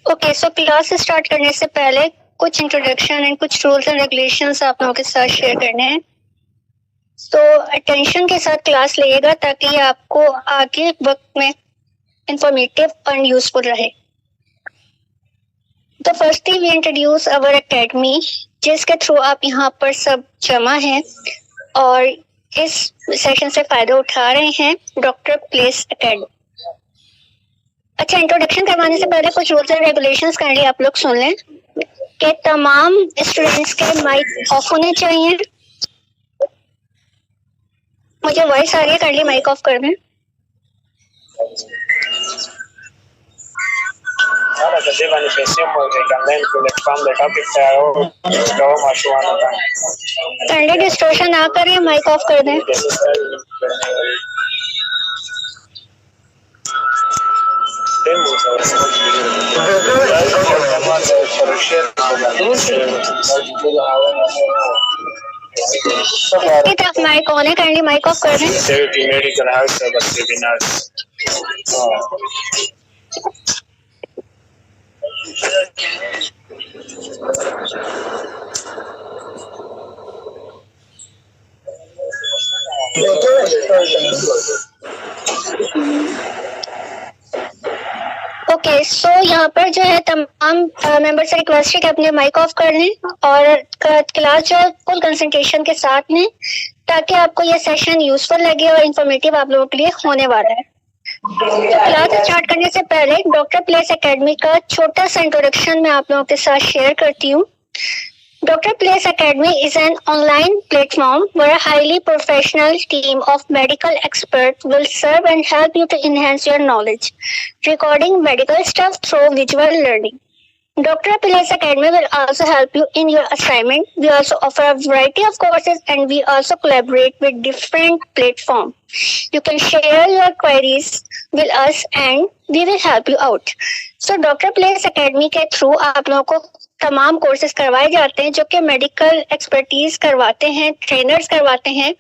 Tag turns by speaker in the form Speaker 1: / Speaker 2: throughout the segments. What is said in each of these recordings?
Speaker 1: Okay, so class start करने से पहले कुछ इंट्रोडक्शन एंड कुछ रूल्स एंड रेगुलेशंस आप लोगों के साथ शेयर करने हैं। तो अटेंशन के साथ क्लास लीजिएगा ताकि आपको आगे वक्त में इंफॉर्मेटिव और यूजफुल रहे। तो firstly we introduce our academy, जिसके थ्रू आप यहाँ पर सब जमा हैं और इस सेशन से फायदा उठा रहे हैं, डॉक्टर प्लेस एकेडमी। अच्छा, इंट्रोडक्शन करवाने से पहले कुछ रूल्स एंड रेगुलेशंस काइंडली आप लोग सुन लें कि तमाम स्टूडेंट्स के माइक ऑफ होने चाहिए। मुझे वॉइस आ रही है, काइंडली माइक ऑफ कर दें।
Speaker 2: Ahora que lleva la sesión porque también el spam de topic se acabó más suave.
Speaker 1: Kindly distortion ना करें, माइक ऑफ कर दें। एक तरफ माइक ऑन है, काइंडली माइक ऑफ कर दें।
Speaker 2: मेडिकल हेल्थ से बच्चे बिना
Speaker 1: ओके, सो यहाँ पर जो है तमाम मेंबर से रिक्वेस्ट है कि अपने माइक ऑफ कर लें और क्लास जो है फुल कंसंट्रेशन के साथ लें ताकि आपको ये सेशन यूजफुल लगे और इंफॉर्मेटिव आप लोगों के लिए होने वाला है। क्लास स्टार्ट करने से पहले डॉक्टर प्लेस एकेडमी का छोटा सा इंट्रोडक्शन मैं आप लोगों के साथ शेयर करती हूँ। Dr. Place Academy is an online platform where a highly professional team of medical experts will serve and help you to enhance your knowledge, recording medical stuff through visual learning. Dr. Place Academy will also help you in your assignment. We also offer a variety of courses and we also collaborate with different platforms. You can share your queries with us and we will help you out. So Dr. Place Academy के through आप लोगों को तमाम courses करवाए जाते हैं जो कि मेडिकल एक्सपर्टीज करवाते हैं, ट्रेनर्स करवाते हैं,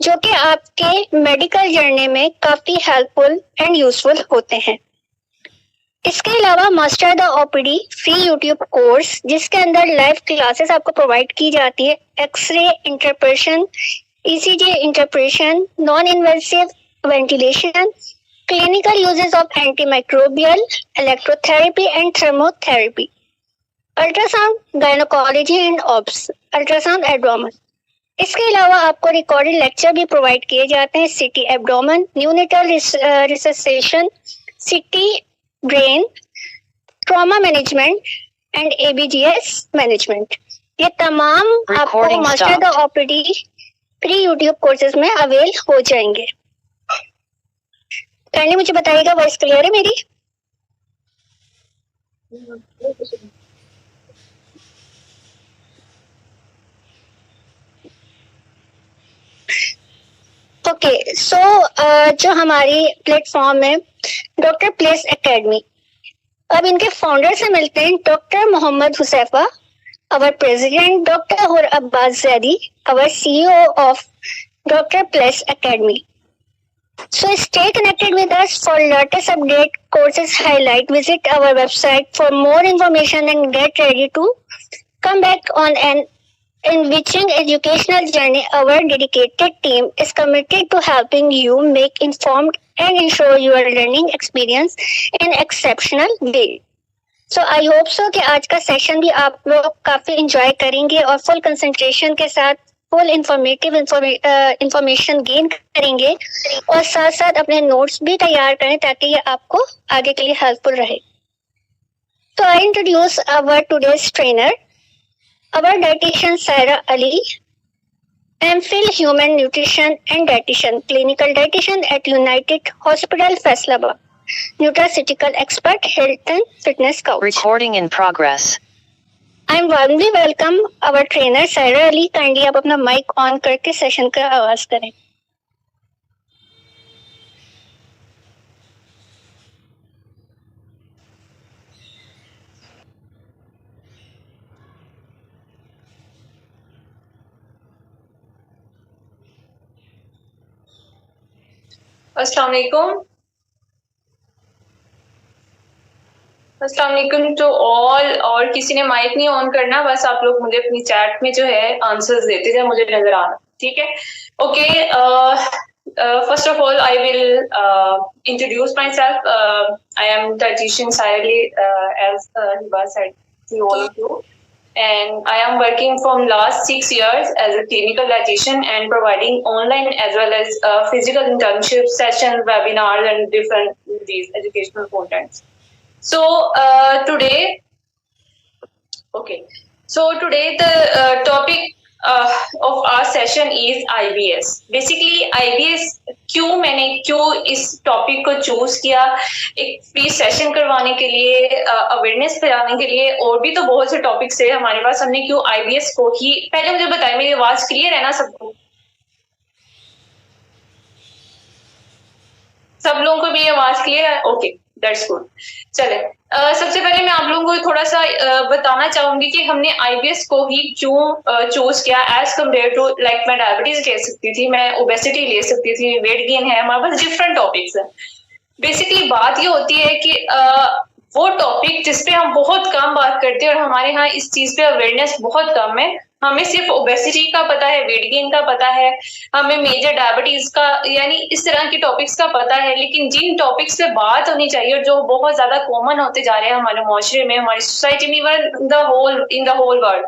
Speaker 1: जो कि आपके मेडिकल जर्नी में काफी हेल्पफुल एंड यूजफुल होते हैं। इसके अलावा master the OPD free YouTube course, जिसके अंदर लाइव क्लासेस आपको प्रोवाइड की जाती है, x-ray interpretation, ECG interpretation, non invasive ventilation, clinical uses of antimicrobial, electrotherapy and thermotherapy, ultrasound, gynaecology and obs, ultrasound abdomen. इसके अलावा आपको रिकॉर्डेड लेक्चर भी प्रोवाइड किए जाते हैं, CT abdomen, neonatal resuscitation, CT brain, trauma management and ABGs management. ये तमाम आपको master the OPD pre YouTube courses में अवेल हो जाएंगे। काइंडली मुझे बताइएगा वॉइस क्लियर है मेरी? ओके, सो जो हमारी प्लेटफॉर्म है डॉक्टर प्लेस एकेडमी, अब इनके फाउंडर से मिलते हैं, doctor Mohammad Huzaifa, our president, doctor Hur Abbas Zaidi, our CEO of Doctor Place Academy. So stay connected with us for latest update, courses highlight. Visit our website for more information and get ready to come back on an enriching educational journey. Our dedicated team is committed to helping you make informed and ensure your learning experience in exceptional way. So I hope so कि आज का session भी आप लोग काफी enjoy करेंगे और full concentration के साथ फुल इंफॉर्मेटिव इंफॉर्मेशन गेन करेंगे और साथ साथ अपने नोट्स भी तैयार करें ताकि ये आपको आगे के लिए हेल्पफुल रहे। तो I introduce our today's trainer, our dietitian Saira Ali, MPhil human nutrition and dietitian, clinical dietitian at United Hospital Faisalabad, nutraceutical expert, health and fitness coach.
Speaker 3: Recording in progress.
Speaker 1: I warmly welcome our trainer Saira Ali. Kindly आप अपना mic on करके session का आगाज करें।
Speaker 4: अस्सलाम वालेकुम।
Speaker 3: अस्सलाम वालेकुम टू ऑल। और किसी ने माइक नहीं ऑन करना, बस आप लोग मुझे अपनी चैट में जो है आंसर्स देते जाए, मुझे नजर आना, ठीक है? Okay, first of all I will introduce myself. I am dietitian Sayali, as Hiba said to all of you, and I am working from last 6 years as a clinical dietitian and providing online as well as physical internship sessions, webinars and different these educational contents. So today the topic of our session is IBS. Basically IBS क्यों इस topic को choose किया, एक free session करवाने के लिए, awareness फैलाने के लिए, और भी तो बहुत से टॉपिक्स है हमारे पास। हमने क्यों IBS को ही, पहले मुझे बताएं मेरी आवाज क्लियर है ना सबको? सब लोगों को भी आवाज क्लियर है? Okay, that's good. चले, सबसे पहले मैं आप लोगों को थोड़ा सा बताना चाहूंगी कि हमने IBS को ही क्यों चूज किया एज कम्पेयर टू, लाइक मैं डायबिटीज ले सकती थी, मैं ओबेसिटी ले सकती थी, वेट गेन है, हमारे पास डिफरेंट टॉपिक्स है। बेसिकली बात ये होती है कि वो टॉपिक जिसपे हम बहुत कम बात करते हैं और हमारे यहाँ इस चीज पे अवेयरनेस बहुत कम है। हमें सिर्फ ओबेसिटी का पता है, वेट गेन का पता है, हमें मेजर डायबिटीज का, यानी इस तरह के टॉपिक्स का पता है। लेकिन जिन टॉपिक्स पे बात होनी चाहिए और जो बहुत ज्यादा कॉमन होते जा रहे हैं हमारे मुआशरे में, हमारी सोसाइटी में, even in the whole world,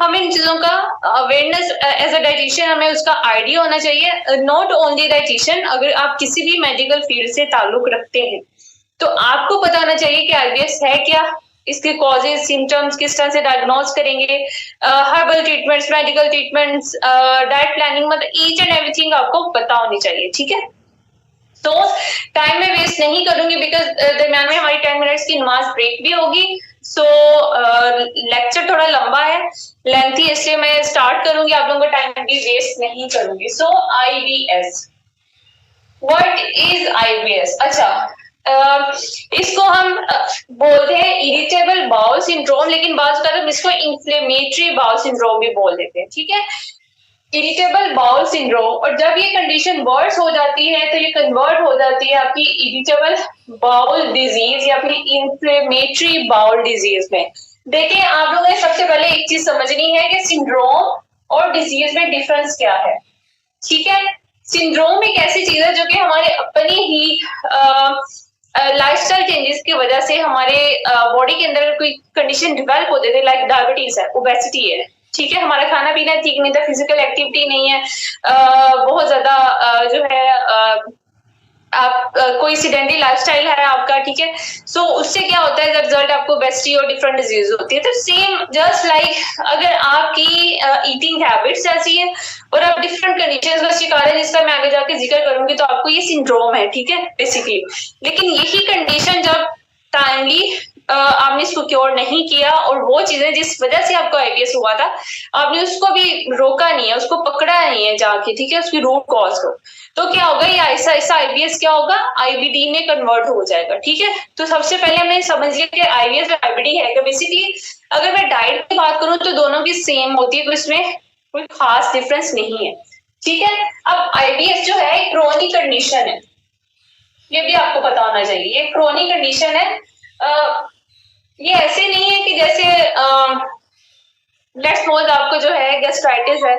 Speaker 3: हमें इन चीजों का अवेयरनेस एज अ डाइटिशियन हमें उसका आइडिया होना चाहिए। नॉट ओनली डाइटिशियन, अगर आप किसी भी मेडिकल फील्ड से ताल्लुक रखते हैं तो आपको पता होना चाहिए कि IBS है क्या, इसके कॉजेज, सिम्टम्स, किस तरह से डायग्नोज करेंगे, herbal treatments, medical treatments, diet planning, मतलब ईच एंड एवरीथिंग आपको पता होनी चाहिए, ठीक है? तो टाइम में वेस्ट नहीं करूंगी बिकॉज दरम्यान में हमारी 10 मिनट्स की नमाज ब्रेक भी होगी। सो लेक्चर थोड़ा लंबा है, लेंथी, इसलिए मैं स्टार्ट करूंगी, आप लोगों का टाइम भी वेस्ट नहीं करूंगी। सो IBS, व्हाट इज IBS? अच्छा, इसको हम बोलते हैं इरिटेबल बाउल सिंड्रोम, लेकिन बात करते हैं इसको इन्फ्लेमेटरी बाउल सिंड्रोम भी बोल देते हैं, ठीक है? इरिटेबल बाउल सिंड्रोम, और जब ये कंडीशन वर्स हो जाती है तो ये कन्वर्ट हो जाती है आपकी इरिटेबल बाउल डिजीज या फिर इन्फ्लेमेटरी बाउल डिजीज में। देखिए, आप लोगों ने सबसे पहले एक चीज समझनी है कि सिंड्रोम और डिजीज में डिफरेंस क्या है, ठीक है? सिंड्रोम एक ऐसी चीज है जो कि हमारे अपनी ही लाइफस्टाइल चेंजेस की वजह से हमारे बॉडी के अंदर कोई कंडीशन डेवलप होते थे, लाइक डायबिटीज है, ओबेसिटी है, ठीक है? हमारा खाना पीना ठीक नहीं था, फिजिकल एक्टिविटी नहीं है, बहुत ज्यादा जो है आप कोई सीडेंटरी लाइफस्टाइल है आपका, ठीक है? सो उससे क्या होता है, रिजल्ट आपको ओबेसिटी और डिफरेंट डिजीज होती है। तो सेम जस्ट लाइक अगर आपकी ईटिंग हैबिट्स ऐसी है और आप डिफरेंट कंडीशंस का शिकार है, जिसका मैं आगे जाके जिक्र करूंगी, तो आपको ये सिंड्रोम है, ठीक है, बेसिकली। लेकिन यही कंडीशन जब टाइमली आपने इसको क्योर नहीं किया और वो चीजें जिस वजह से आपको IBS हुआ था आपने उसको भी रोका नहीं है, उसको पकड़ा नहीं है जाके, ठीक है, उसकी रूट कॉज को, तो क्या होगा, ये ऐसा ऐसा IBS क्या होगा, IBD में कन्वर्ट हो जाएगा, ठीक है? तो सबसे पहले हमने समझ लिया कि IBS और IBD है क्या। बेसिकली अगर मैं डाइट की बात करूं तो दोनों की सेम होती है, तो इसमें कोई खास डिफरेंस नहीं है, ठीक है? अब IBS जो है क्रोनिक कंडीशन है, ये भी आपको पता होना चाहिए, ये क्रोनिक कंडीशन है। ये ऐसे नहीं है कि जैसे लेट्स सपोज आपको जो है गैस्ट्राइटिस है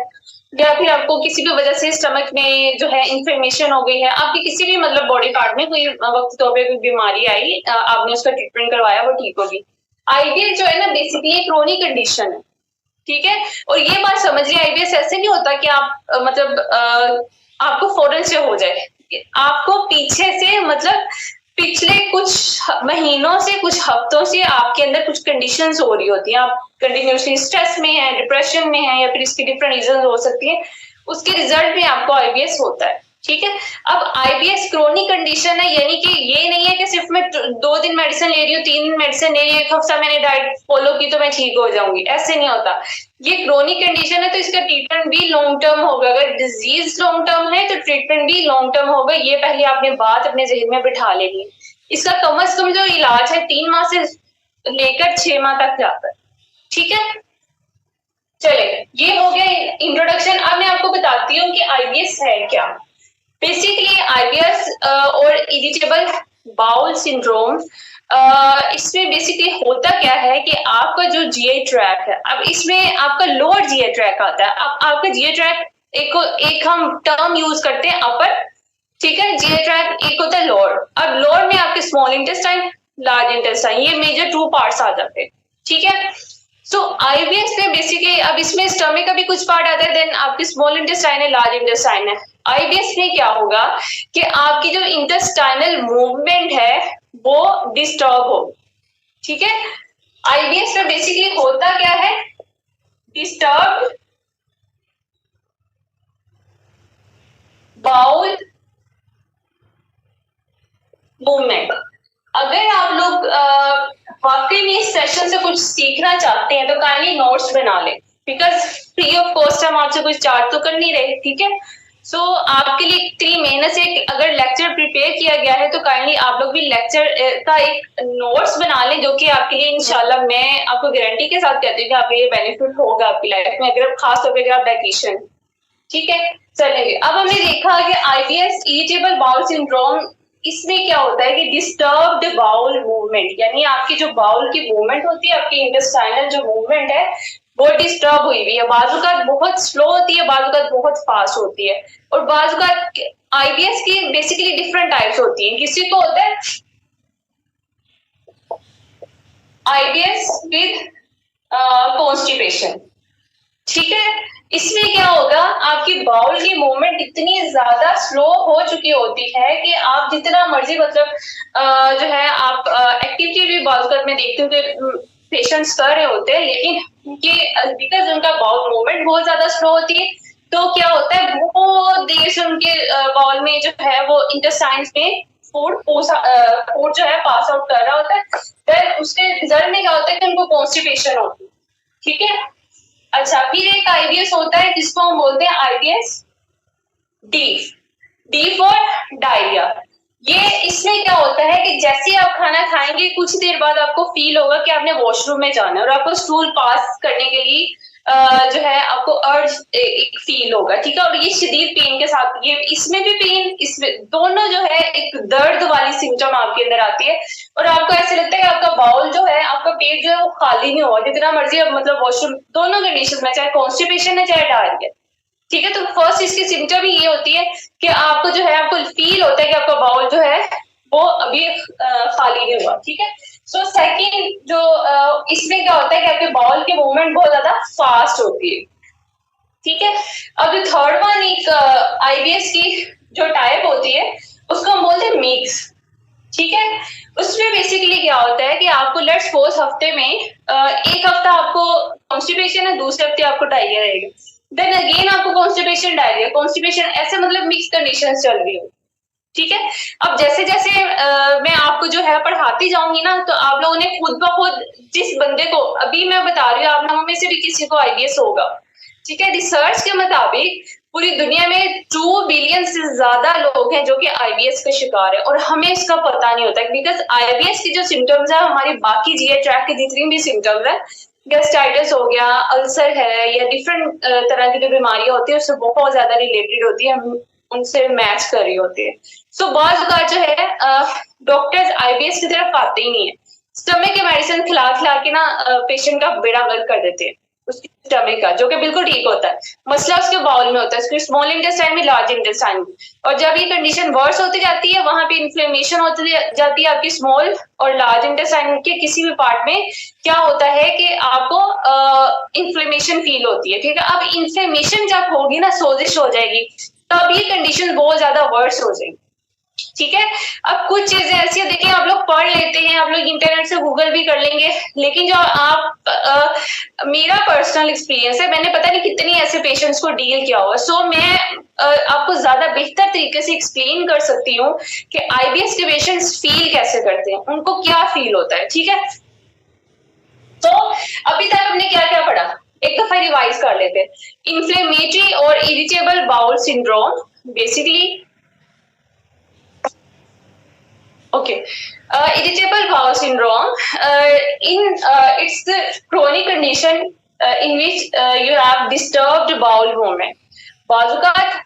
Speaker 3: या फिर आपको किसी भी वजह से स्टमक में जो है इन्फ्लेमेशन हो गई है, आपके किसी भी मतलब बॉडी पार्ट में कोई वक्त तो पे कोई बीमारी आई, आपने उसका ट्रीटमेंट करवाया, वो ठीक होगी। IBS जो है ना बेसिकली क्रोनिक कंडीशन है, ठीक है? और ये बात समझिए, IBS ऐसे नहीं होता कि आप मतलब आपको फौरन से हो जाए, आपको पीछे से मतलब पिछले कुछ महीनों से, कुछ हफ्तों से आपके अंदर कुछ कंडीशंस हो रही होती हैं, आप कंटिन्यूसली स्ट्रेस में है, डिप्रेशन में है, या फिर इसकी डिफरेंट रीजन हो सकती है, उसके रिजल्ट में आपको IBS होता है, ठीक है? अब IBS क्रोनिक कंडीशन है, यानी कि ये नहीं है कि सिर्फ मैं 2 दिन मेडिसिन ले रही हूँ, 3 दिन मेडिसिन ले रही हूँ, 1 हफ्ता मैंने डाइट फॉलो की तो मैं ठीक हो जाऊंगी, ऐसे नहीं होता। ये क्रोनिक कंडीशन है तो इसका ट्रीटमेंट भी लॉन्ग टर्म होगा। अगर डिजीज लॉन्ग टर्म है तो ट्रीटमेंट भी लॉन्ग टर्म होगा, ये पहले आपने बात अपने जहन में बिठा लेनी है। इसका कम से कम जो इलाज है 3 माह से लेकर 6 माह तक जाता है, ठीक है? चले, ये हो गया इंट्रोडक्शन। अब मैं आपको बताती हूँ कि IBS है क्या। बेसिकली IBS और इरिटेबल बाउल सिंड्रोम, इसमें बेसिकली होता क्या है कि आपका जो जीआई ट्रैक है, अब इसमें आपका लोअर जीआई ट्रैक आता है। अब आपका जीआई ट्रैक एक हम टर्म यूज करते हैं अपर, ठीक है, जीआई ट्रैक एक होता है लोअर। अब लोअर में आपके स्मॉल इंटेस्टाइन, लार्ज इंटेस्टाइन, ये मेजर 2 पार्ट्स आ जाते हैं, ठीक है। सो आईबीएस में बेसिकली अब इसमें स्टमक का भी कुछ पार्ट आता है, देन आपकी स्मॉल इंटेस्टाइन है, लार्ज इंटेस्टाइन है। आईबीएस में क्या होगा कि आपकी जो इंटेस्टाइनल मूवमेंट है वो डिस्टर्ब हो, ठीक है। आईबीएस में बेसिकली होता क्या है, डिस्टर्ब बाउल मूवमेंट। अगर आप लोग वाकई में इस सेशन से कुछ सीखना चाहते हैं तो काइंडली नोट्स बना लें, बिकॉज फ्री ऑफ कॉस्ट हम आपसे कुछ चार्ज तो कर नहीं रहे, ठीक है। सो आपके लिए इतनी मेहनत से अगर लेक्चर प्रिपेयर किया गया है तो काइंडली आप लोग भी लेक्चर का एक नोट्स बना लें, जो कि आपके लिए इंशाल्लाह मैं आपको गारंटी के साथ कहती हूँ कि आपके लिए बेनिफिट होगा आपकी लाइफ में, अगर खास तौर पर अगर आप डाइटिशियन, ठीक है। चलेंगे, अब हमने देखा कि आईबीएस इरिटेबल बाउल सिंड्रोम, इसमें क्या होता है कि डिस्टर्ब्ड बाउल मूवमेंट, यानी आपकी जो बाउल की मूवमेंट होती है, आपकी इंटेस्टाइनल जो मूवमेंट है वो डिस्टर्ब हुई हुई है। बाजुकात बहुत स्लो होती है, बाजुकात बहुत फास्ट होती है, और बाजुकात आईबीएस की बेसिकली डिफरेंट टाइप्स होती है। किसी को होता है आईबीएस विद कॉन्स्टिपेशन, ठीक है। इसमें क्या होगा, आपकी बाउल की मूवमेंट इतनी ज्यादा स्लो हो चुकी होती है कि आप जितना मर्जी मतलब जो है आप एक्टिविटी भी बाउल में देखते हो कि पेशेंट्स कर रहे होते हैं, लेकिन उनके बिकॉज उनका बाउल मूवमेंट बहुत ज्यादा स्लो होती है, तो क्या होता है बहुत देर से उनके बाउल में जो है वो इंटेस्टाइन्स में फूड जो है पास आउट कर रहा होता है, देन उसके रिजल्ट में क्या होता है कि उनको कॉन्स्टिपेशन होती है, ठीक है। अच्छा, फिर एक आईबीएस होता है जिसको हम बोलते हैं आईबीएस डी फॉर डायरिया। ये इसमें क्या होता है कि जैसे आप खाना खाएंगे कुछ देर बाद आपको फील होगा कि आपने वॉशरूम में जाना है और आपको स्टूल पास करने के लिए जो है आपको अर्ज एक फील होगा, ठीक है। और ये शदीद पेन के साथ, ये इसमें भी पेन, इसमें दोनों जो है एक दर्द वाली सिम्टम आपके अंदर आती है, और आपको ऐसे लगता है कि आपका बाउल जो है, आपका पेट जो है वो खाली नहीं होगा जितना मर्जी अब मतलब वॉशरूम, दोनों कंडीशन में, चाहे कॉन्स्टिपेशन है चाहे डायरिया, ठीक है। तो फर्स्ट इसकी सिम्टम ही ये होती है कि आपको जो है आपको फील होता है कि आपका बाउल जो है वो अभी खाली नहीं हुआ, ठीक है। सो सेकंड जो इसमें क्या होता है कि आपके बाउल की मूवमेंट बहुत ज्यादा फास्ट होती है, ठीक है। अब जो थर्ड वन एक आईबीएस की जो टाइप होती है उसको हम बोलते हैं मिक्स, ठीक है। उसमें बेसिकली क्या होता है कि आपको लेट्स सपोज हफ्ते में एक हफ्ता आपको कॉन्स्टिपेशन है, दूसरे हफ्ते आपको डायरिया रहेगा, देन अगेन आपको कॉन्स्टिपेशन डायरिया, कॉन्स्टिपेशन, ऐसे मतलब मिक्स कंडीशंस चल रही हो, ठीक है। अब जैसे जैसे मैं आपको जो है पढ़ाती जाऊंगी ना, तो आप लोगों ने खुद ब खुद जिस बंदे को अभी मैं बता रही हूँ, आप लोगों में से भी किसी को आईबीएस होगा, ठीक है। रिसर्च के मुताबिक पूरी दुनिया में 2 बिलियन से ज्यादा लोग हैं जो कि आईबीएस का शिकार है, और हमें इसका पता नहीं होता, बिकॉज आईबीएस की जो सिम्टम्स है हमारी बाकी जीआई ट्रैक की जितनी भी सिम्टम्स है, गैस्ट्राइटिस हो गया, अल्सर है, या डिफरेंट तरह की जो बीमारियां होती है उससे बहुत ज्यादा रिलेटेड होती है, उनसे मैच कर रही होती है। सो बहुत का जो है डॉक्टर्स आईबीएस की तरफ आते ही नहीं है, स्टमक के मेडिसिन खिला खिला के ना पेशेंट का बेड़ा गर्क कर देते हैं उसके स्टमक का, जो कि बिल्कुल ठीक होता है। मसला उसके बाउल में होता है, उसके स्मॉल इंटेस्टाइन में, लार्ज इंटेस्टाइन में, और जब ये कंडीशन वर्स होती जाती है वहां पे इन्फ्लेमेशन होती जाती है आपकी स्मॉल और लार्ज इंटेस्टाइन के किसी भी पार्ट में, क्या होता है कि आपको इन्फ्लेमेशन फील होती है, ठीक है। अब इन्फ्लेमेशन जब होगी ना, सोजिश हो जाएगी, तब ये कंडीशन बहुत ज्यादा वर्स हो जाएगी, ठीक है। अब कुछ चीजें ऐसी है, देखिए आप लोग पढ़ लेते हैं, आप लोग इंटरनेट से गूगल भी कर लेंगे, लेकिन जो आप मेरा पर्सनल एक्सपीरियंस है, मैंने पता नहीं कितनी ऐसे पेशेंट्स को डील किया हुआ, सो मैं आपको ज्यादा बेहतर तरीके से एक्सप्लेन कर सकती हूँ कि आईबीएस के पेशेंट्स फील कैसे करते हैं, उनको क्या फील होता है, ठीक है। तो अभी तक हमने क्या क्या पढ़ा, एक दफा रिवाइज कर लेते हैं। इन्फ्लेमेटरी और irritable bowel syndrome, basically okay, irritable bowel syndrome, it's the chronic condition in which you have disturbed bowel movement. बाजुकात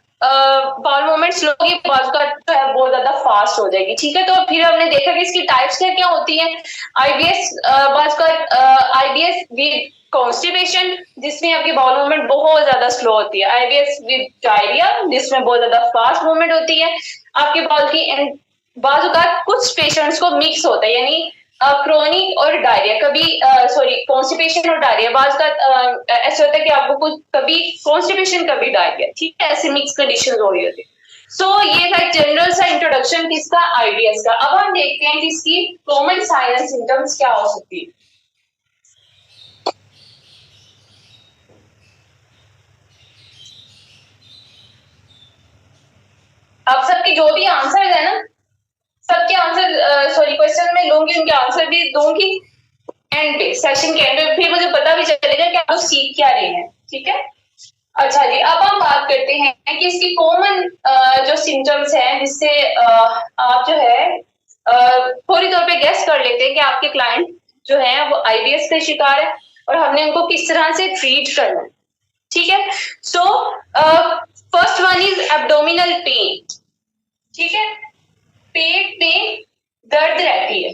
Speaker 3: बाउल मूवमेंट स्लो होगी, बाजुकात जो है बहुत ज्यादा फास्ट हो जाएगी। ठीक है, तो फिर हमने देखा कि इसकी टाइप्स क्या क्या होती हैं। आईबीएस आईबीएस विद कॉन्स्टिपेशन, जिसमें आपकी बाउल मूवमेंट बहुत ज्यादा स्लो होती है। आईबीएस विद डायरिया, जिसमें बहुत ज्यादा फास्ट मूवमेंट होती है आपके बाउल की। एंड बाजुकात कुछ पेशेंट्स को मिक्स होता है, यानी क्रोनिक और डायरिया, कभी कॉन्स्टिपेशन और डायरिया। बाजुकात ऐसा होता है कि आपको कुछ कभी कॉन्स्टिपेशन कभी डायरिया, ठीक है, ऐसे मिक्स कंडीशन हो रही होती है। सो ये था जनरल सा इंट्रोडक्शन किसका, आईबीएस का। अब हम देखते हैं कि इसकी कॉमन साइन एंड सिम्टम्स क्या हो सकती है। अब सबके जो भी आंसर है ना, सबके आंसर क्वेश्चन में लूंगी, उनके आंसर भी दूंगी एंड पे, सेशन के एंड पे, फिर मुझे पता भी चलेगा कि आप सीख क्या रहे हैं। ठीक है, अच्छा जी, अब हम बात करते हैं कि इसकी कॉमन जो सिम्टम्स हैं, जिससे आप जो है थोड़ी तौर पे गेस कर लेते हैं कि आपके क्लाइंट जो है वो आईबीएस के शिकार है और हमने उनको किस तरह से ट्रीट करना है। ठीक है, so first one is abdominal pain. ठीक है, पेट में दर्द रहती है,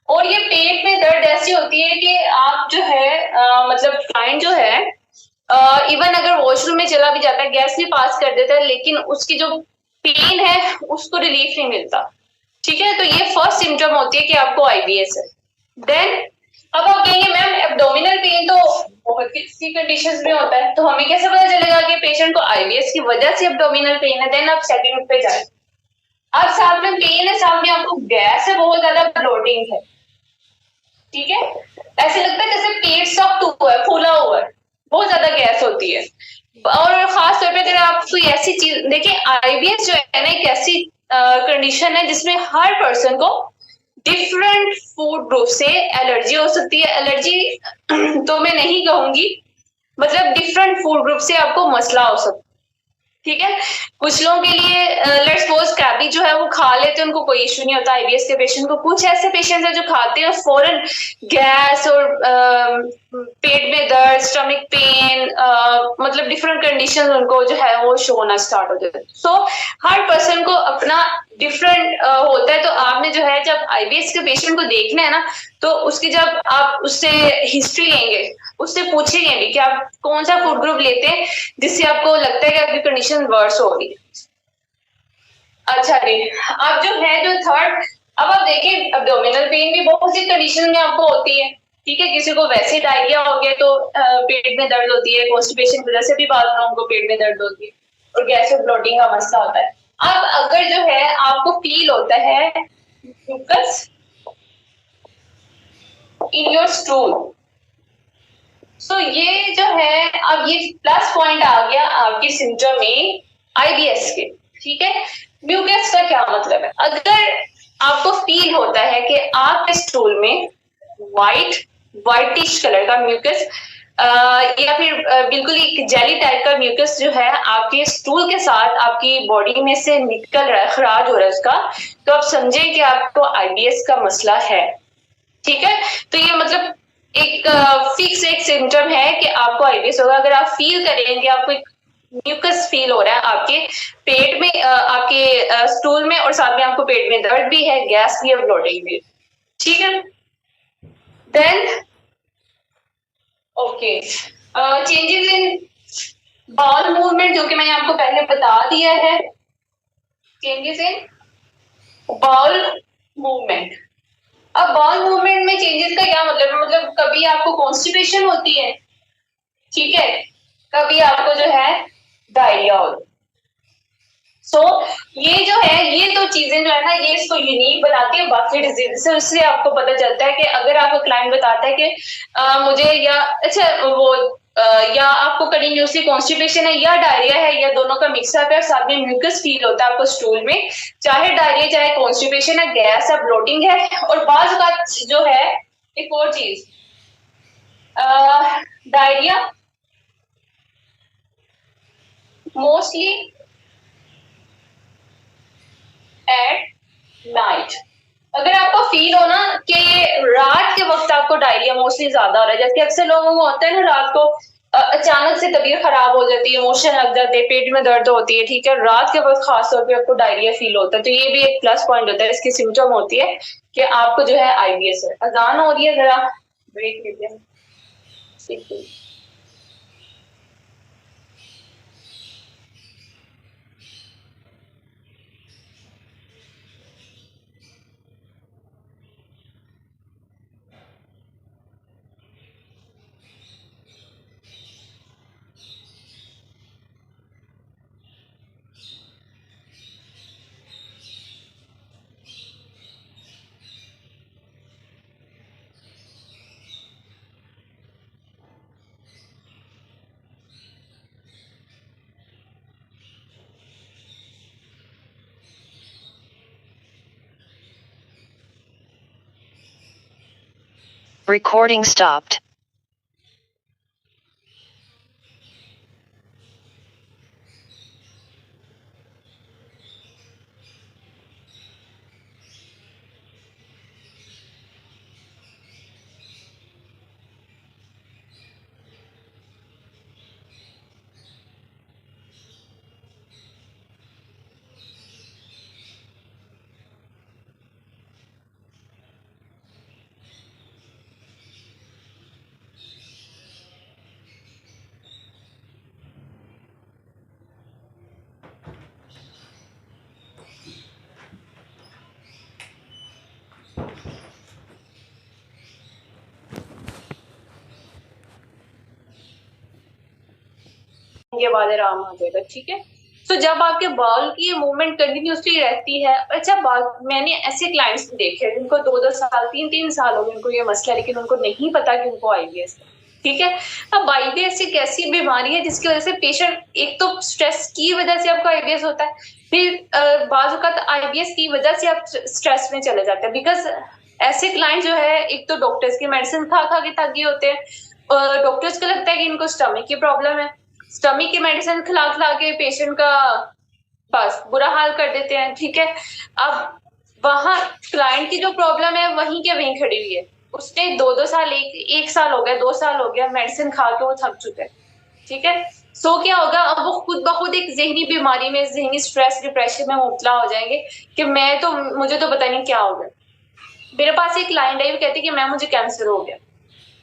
Speaker 3: और ये पेट में दर्द ऐसी होती है कि आप जो है मतलब क्लाइंट जो है इवन अगर वॉशरूम में चला भी जाता है, गैस भी पास कर देता है, लेकिन उसकी जो पेन है उसको रिलीफ नहीं मिलता। ठीक है, तो ये फर्स्ट सिम्टम होती है कि आपको आईबीएस है। देन अब आप कहेंगे मैम एब्डोमिनल पेन तो बहुत सी कंडीशंस में होता है, तो हमें कैसे पता चलेगा कि पेशेंट को आईबीएस की वजह से एब्डोमिनल पेन है। देन आप सेकंड पे जाए, अब साथ में पेन है, साथ में आपको गैस है, बहुत ज्यादा ब्लोटिंग है। ठीक है, ऐसे लगता है जैसे पेट सख्त हुआ है, फूला हुआ है, बहुत ज्यादा गैस होती है। और खास तौर पे अगर आप कोई ऐसी चीज देखिए, आईबीएस जो है ना एक ऐसी कंडीशन है जिसमें हर पर्सन को डिफरेंट फूड ग्रुप से एलर्जी हो सकती है। एलर्जी तो मैं नहीं कहूंगी, मतलब डिफरेंट फूड ग्रुप से आपको मसला हो सकता है। ठीक है, कुछ लोगों के लिए लेट्स सपोज कैबेज जो है वो खा लेते हैं, उनको कोई इश्यू नहीं होता आईबीएस के पेशेंट को। कुछ ऐसे पेशेंट्स हैं जो खाते हैं फौरन गैस और पेट में दर्द, स्टमक पेन, मतलब डिफरेंट कंडीशन उनको जो है वो शो होना स्टार्ट हो जाते हैं। सो हर पर्सन को अपना डिफरेंट होता है। तो आपने जो है जब आईबीएस के पेशेंट को देखना है ना, तो उसकी जब आप उससे हिस्ट्री लेंगे, उससे पूछेंगे भी कि आप कौन सा फूड ग्रुप लेते हैं जिससे आपको लगता है कि आपकी कंडीशन वर्स हो रही है। अच्छा जी, अब जो है जो थर्ड, अब आप देखिए एब्डोमिनल पेन भी बहुत सी कंडीशन में आपको होती है। ठीक है, किसी को वैसे डायरिया हो गया तो पेट में दर्द होती है, कॉन्स्टिपेशन की वजह से भी बाद लोगों को पेट में दर्द होती है, और गैस और ब्लोटिंग का मसला होता है। अब अगर जो है आपको फील होता है म्यूकस इन योर स्टूल, सो ये जो है अब ये प्लस पॉइंट आ गया आपके सिम्टम में आईबीएस के। ठीक है, म्यूकस का क्या मतलब है? अगर आपको फील होता है कि आपके स्टूल में व्हाइटिश कलर का म्यूकस या फिर बिल्कुल एक जेली टाइप का म्यूकस जो है आपके स्टूल के साथ आपकी बॉडी में से निकल रहा है, खराज हो रहा है उसका, तो आप समझे कि आपको आईबीएस का मसला है। ठीक है, तो ये मतलब एक फिक्स एक सिम्टम है कि आपको आईबीएस होगा। अगर आप फील करेंगे आपको एक म्यूकस फील हो रहा है आपके पेट में, आपके स्टूल में, और साथ में आपको पेट में दर्द भी है, गैस भी है, ब्लोटिंग भी है। ठीक है, then okay, changes in bowel movement जो कि मैंने आपको पहले बता दिया है। चेंजेस इन बाउल मूवमेंट, अब बाउल मूवमेंट में चेंजेस का क्या मतलब है? मतलब कभी आपको कॉन्स्टिपेशन होती है, ठीक है, कभी आपको जो है डायरिया होती है। सो ये जो है, ये दो चीजें जो है ना, ये इसको यूनिक बनाती है बाकी डिजीज से। उससे आपको पता चलता है कि अगर आपको क्लाइंट बताता है कि मुझे या या आपको कंटिन्यूसली कॉन्स्टिपेशन है या डायरिया है या दोनों का मिक्सअप है, साथ में म्यूकस फील होता है आपको स्टूल में, चाहे डायरिया चाहे कॉन्स्टिपेशन है, गैस है, ब्लोटिंग है, और बाज का जो है एक और चीज, डायरिया मोस्टली एट नाइट। अगर आपको फील हो ना कि रात के वक्त आपको डायरिया मोस्टली ज्यादा हो रहा है, जैसे अक्सर लोगों को होता है ना रात को अचानक से तबीयत खराब हो जाती है, इमोशन लग जाते हैं, पेट में दर्द होती है, ठीक है, रात के वक्त खास तौर पे आपको डायरिया फील होता है, तो ये भी एक प्लस पॉइंट होता है, इसकी सिम्टम होती है कि आपको जो है आईबीएस है। अजान हो रही है, जरा ब्रेक लीजिए।
Speaker 4: Recording stopped.
Speaker 3: के बाद आराम आ जाएगा, ठीक है। तो जब आपके बाल की मूवमेंट कंटिन्यूसली रहती है, अच्छा बात, मैंने ऐसे क्लाइंट्स देखे जिनको 2-2 साल 3-3 साल हो गए उनको ये मसला है, लेकिन उनको नहीं पता कि उनको आईबीएस है, ठीक है। अब आईबीएस एक ऐसी बीमारी है जिसकी वजह से पेशेंट, एक तो स्ट्रेस की वजह से आपको आईबीएस होता है, फिर बाजू का आईबीएस की वजह से आप स्ट्रेस में चले जाते हैं, बिकॉज ऐसे क्लाइंट जो है एक तो डॉक्टर्स की मेडिसिन खा खा के थक गए होते हैं, डॉक्टर्स को लगता है कि इनको स्टमक की प्रॉब्लम है, स्टमक की मेडिसिन खिला खिला के पेशेंट का बस बुरा हाल कर देते हैं, ठीक है। अब वहां क्लाइंट की जो प्रॉब्लम है वहीं के वहीं खड़ी हुई है, उसने 2-2 साल, एक साल हो गया, 2 साल हो गया मेडिसिन खा के वो थक चुका है, ठीक है। सो क्या होगा, अब वो खुद ब खुद एक जहनी बीमारी में, जहनी स्ट्रेस डिप्रेशन में मुब्तला हो जाएंगे कि मुझे तो पता नहीं क्या हो गया। मेरे पास एक क्लाइंट है, वो कहती है कि मैम मुझे कैंसर हो गया,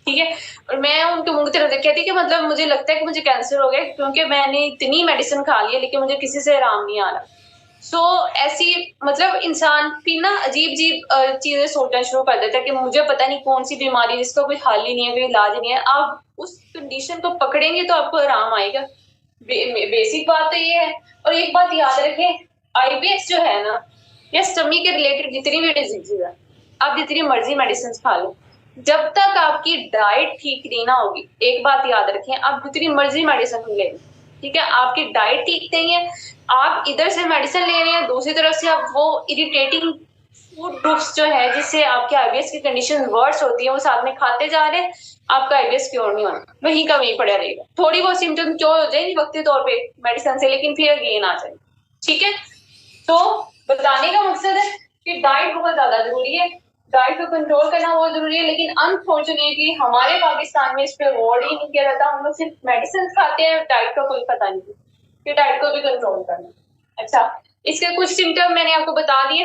Speaker 3: ठीक है, और मैं उनके मुंह की तरफ कहती कि मतलब मुझे लगता है कि मुझे कैंसर हो गया क्योंकि मैंने इतनी मेडिसिन खा ली है लेकिन मुझे किसी से आराम नहीं आ रहा। सो ऐसी मतलब इंसान फिर ना अजीब अजीब चीजें सोचना शुरू कर देता है कि मुझे पता नहीं कौन सी बीमारी जिसका कोई हल ही नहीं है, कोई इलाज नहीं है। आप उस कंडीशन को पकड़ेंगे तो आपको आराम आएगा। बेसिक बात तो ये है। और एक बात याद रखें, आईबीएस जो है ना, या स्टमक के रिलेटेड जितनी भी डिजीजेज है, आप जितनी मर्जी मेडिसिन खा लो, जब तक आपकी डाइट ठीक नहीं ना होगी, एक बात याद रखें, आप जितनी मर्जी मेडिसिन ले, ठीक है, आपकी डाइट ठीक नहीं है, आप इधर से मेडिसिन ले रहे हैं, दूसरी तरफ से आप वो इरिटेटिंग फूड ग्रुप्स जो है जिससे आपके आईबीएस की कंडीशन वर्स होती है वो साथ में खाते जा रहे हैं, आपका आईबीएस क्योर नहीं होना, वहीं का वहीं पड़ा रहेगा। थोड़ी बहुत सिम्टम क्योर हो जाएगी वक्ती तौर पे मेडिसिन से, लेकिन फिर गेन आ जाए, ठीक है। तो बताने का मकसद है कि डाइट बहुत ज्यादा जरूरी है, डाइट को कंट्रोल करना बहुत जरूरी है, लेकिन अनफॉर्चुनेटली हमारे पाकिस्तान में इस पर गौर ही नहीं किया जाता। हम लोग सिर्फ मेडिसिन खाते हैं, डाइट का कोई पता नहीं कि डाइट को भी कंट्रोल करना। अच्छा, इसके कुछ सिम्टम मैंने आपको बता दिए,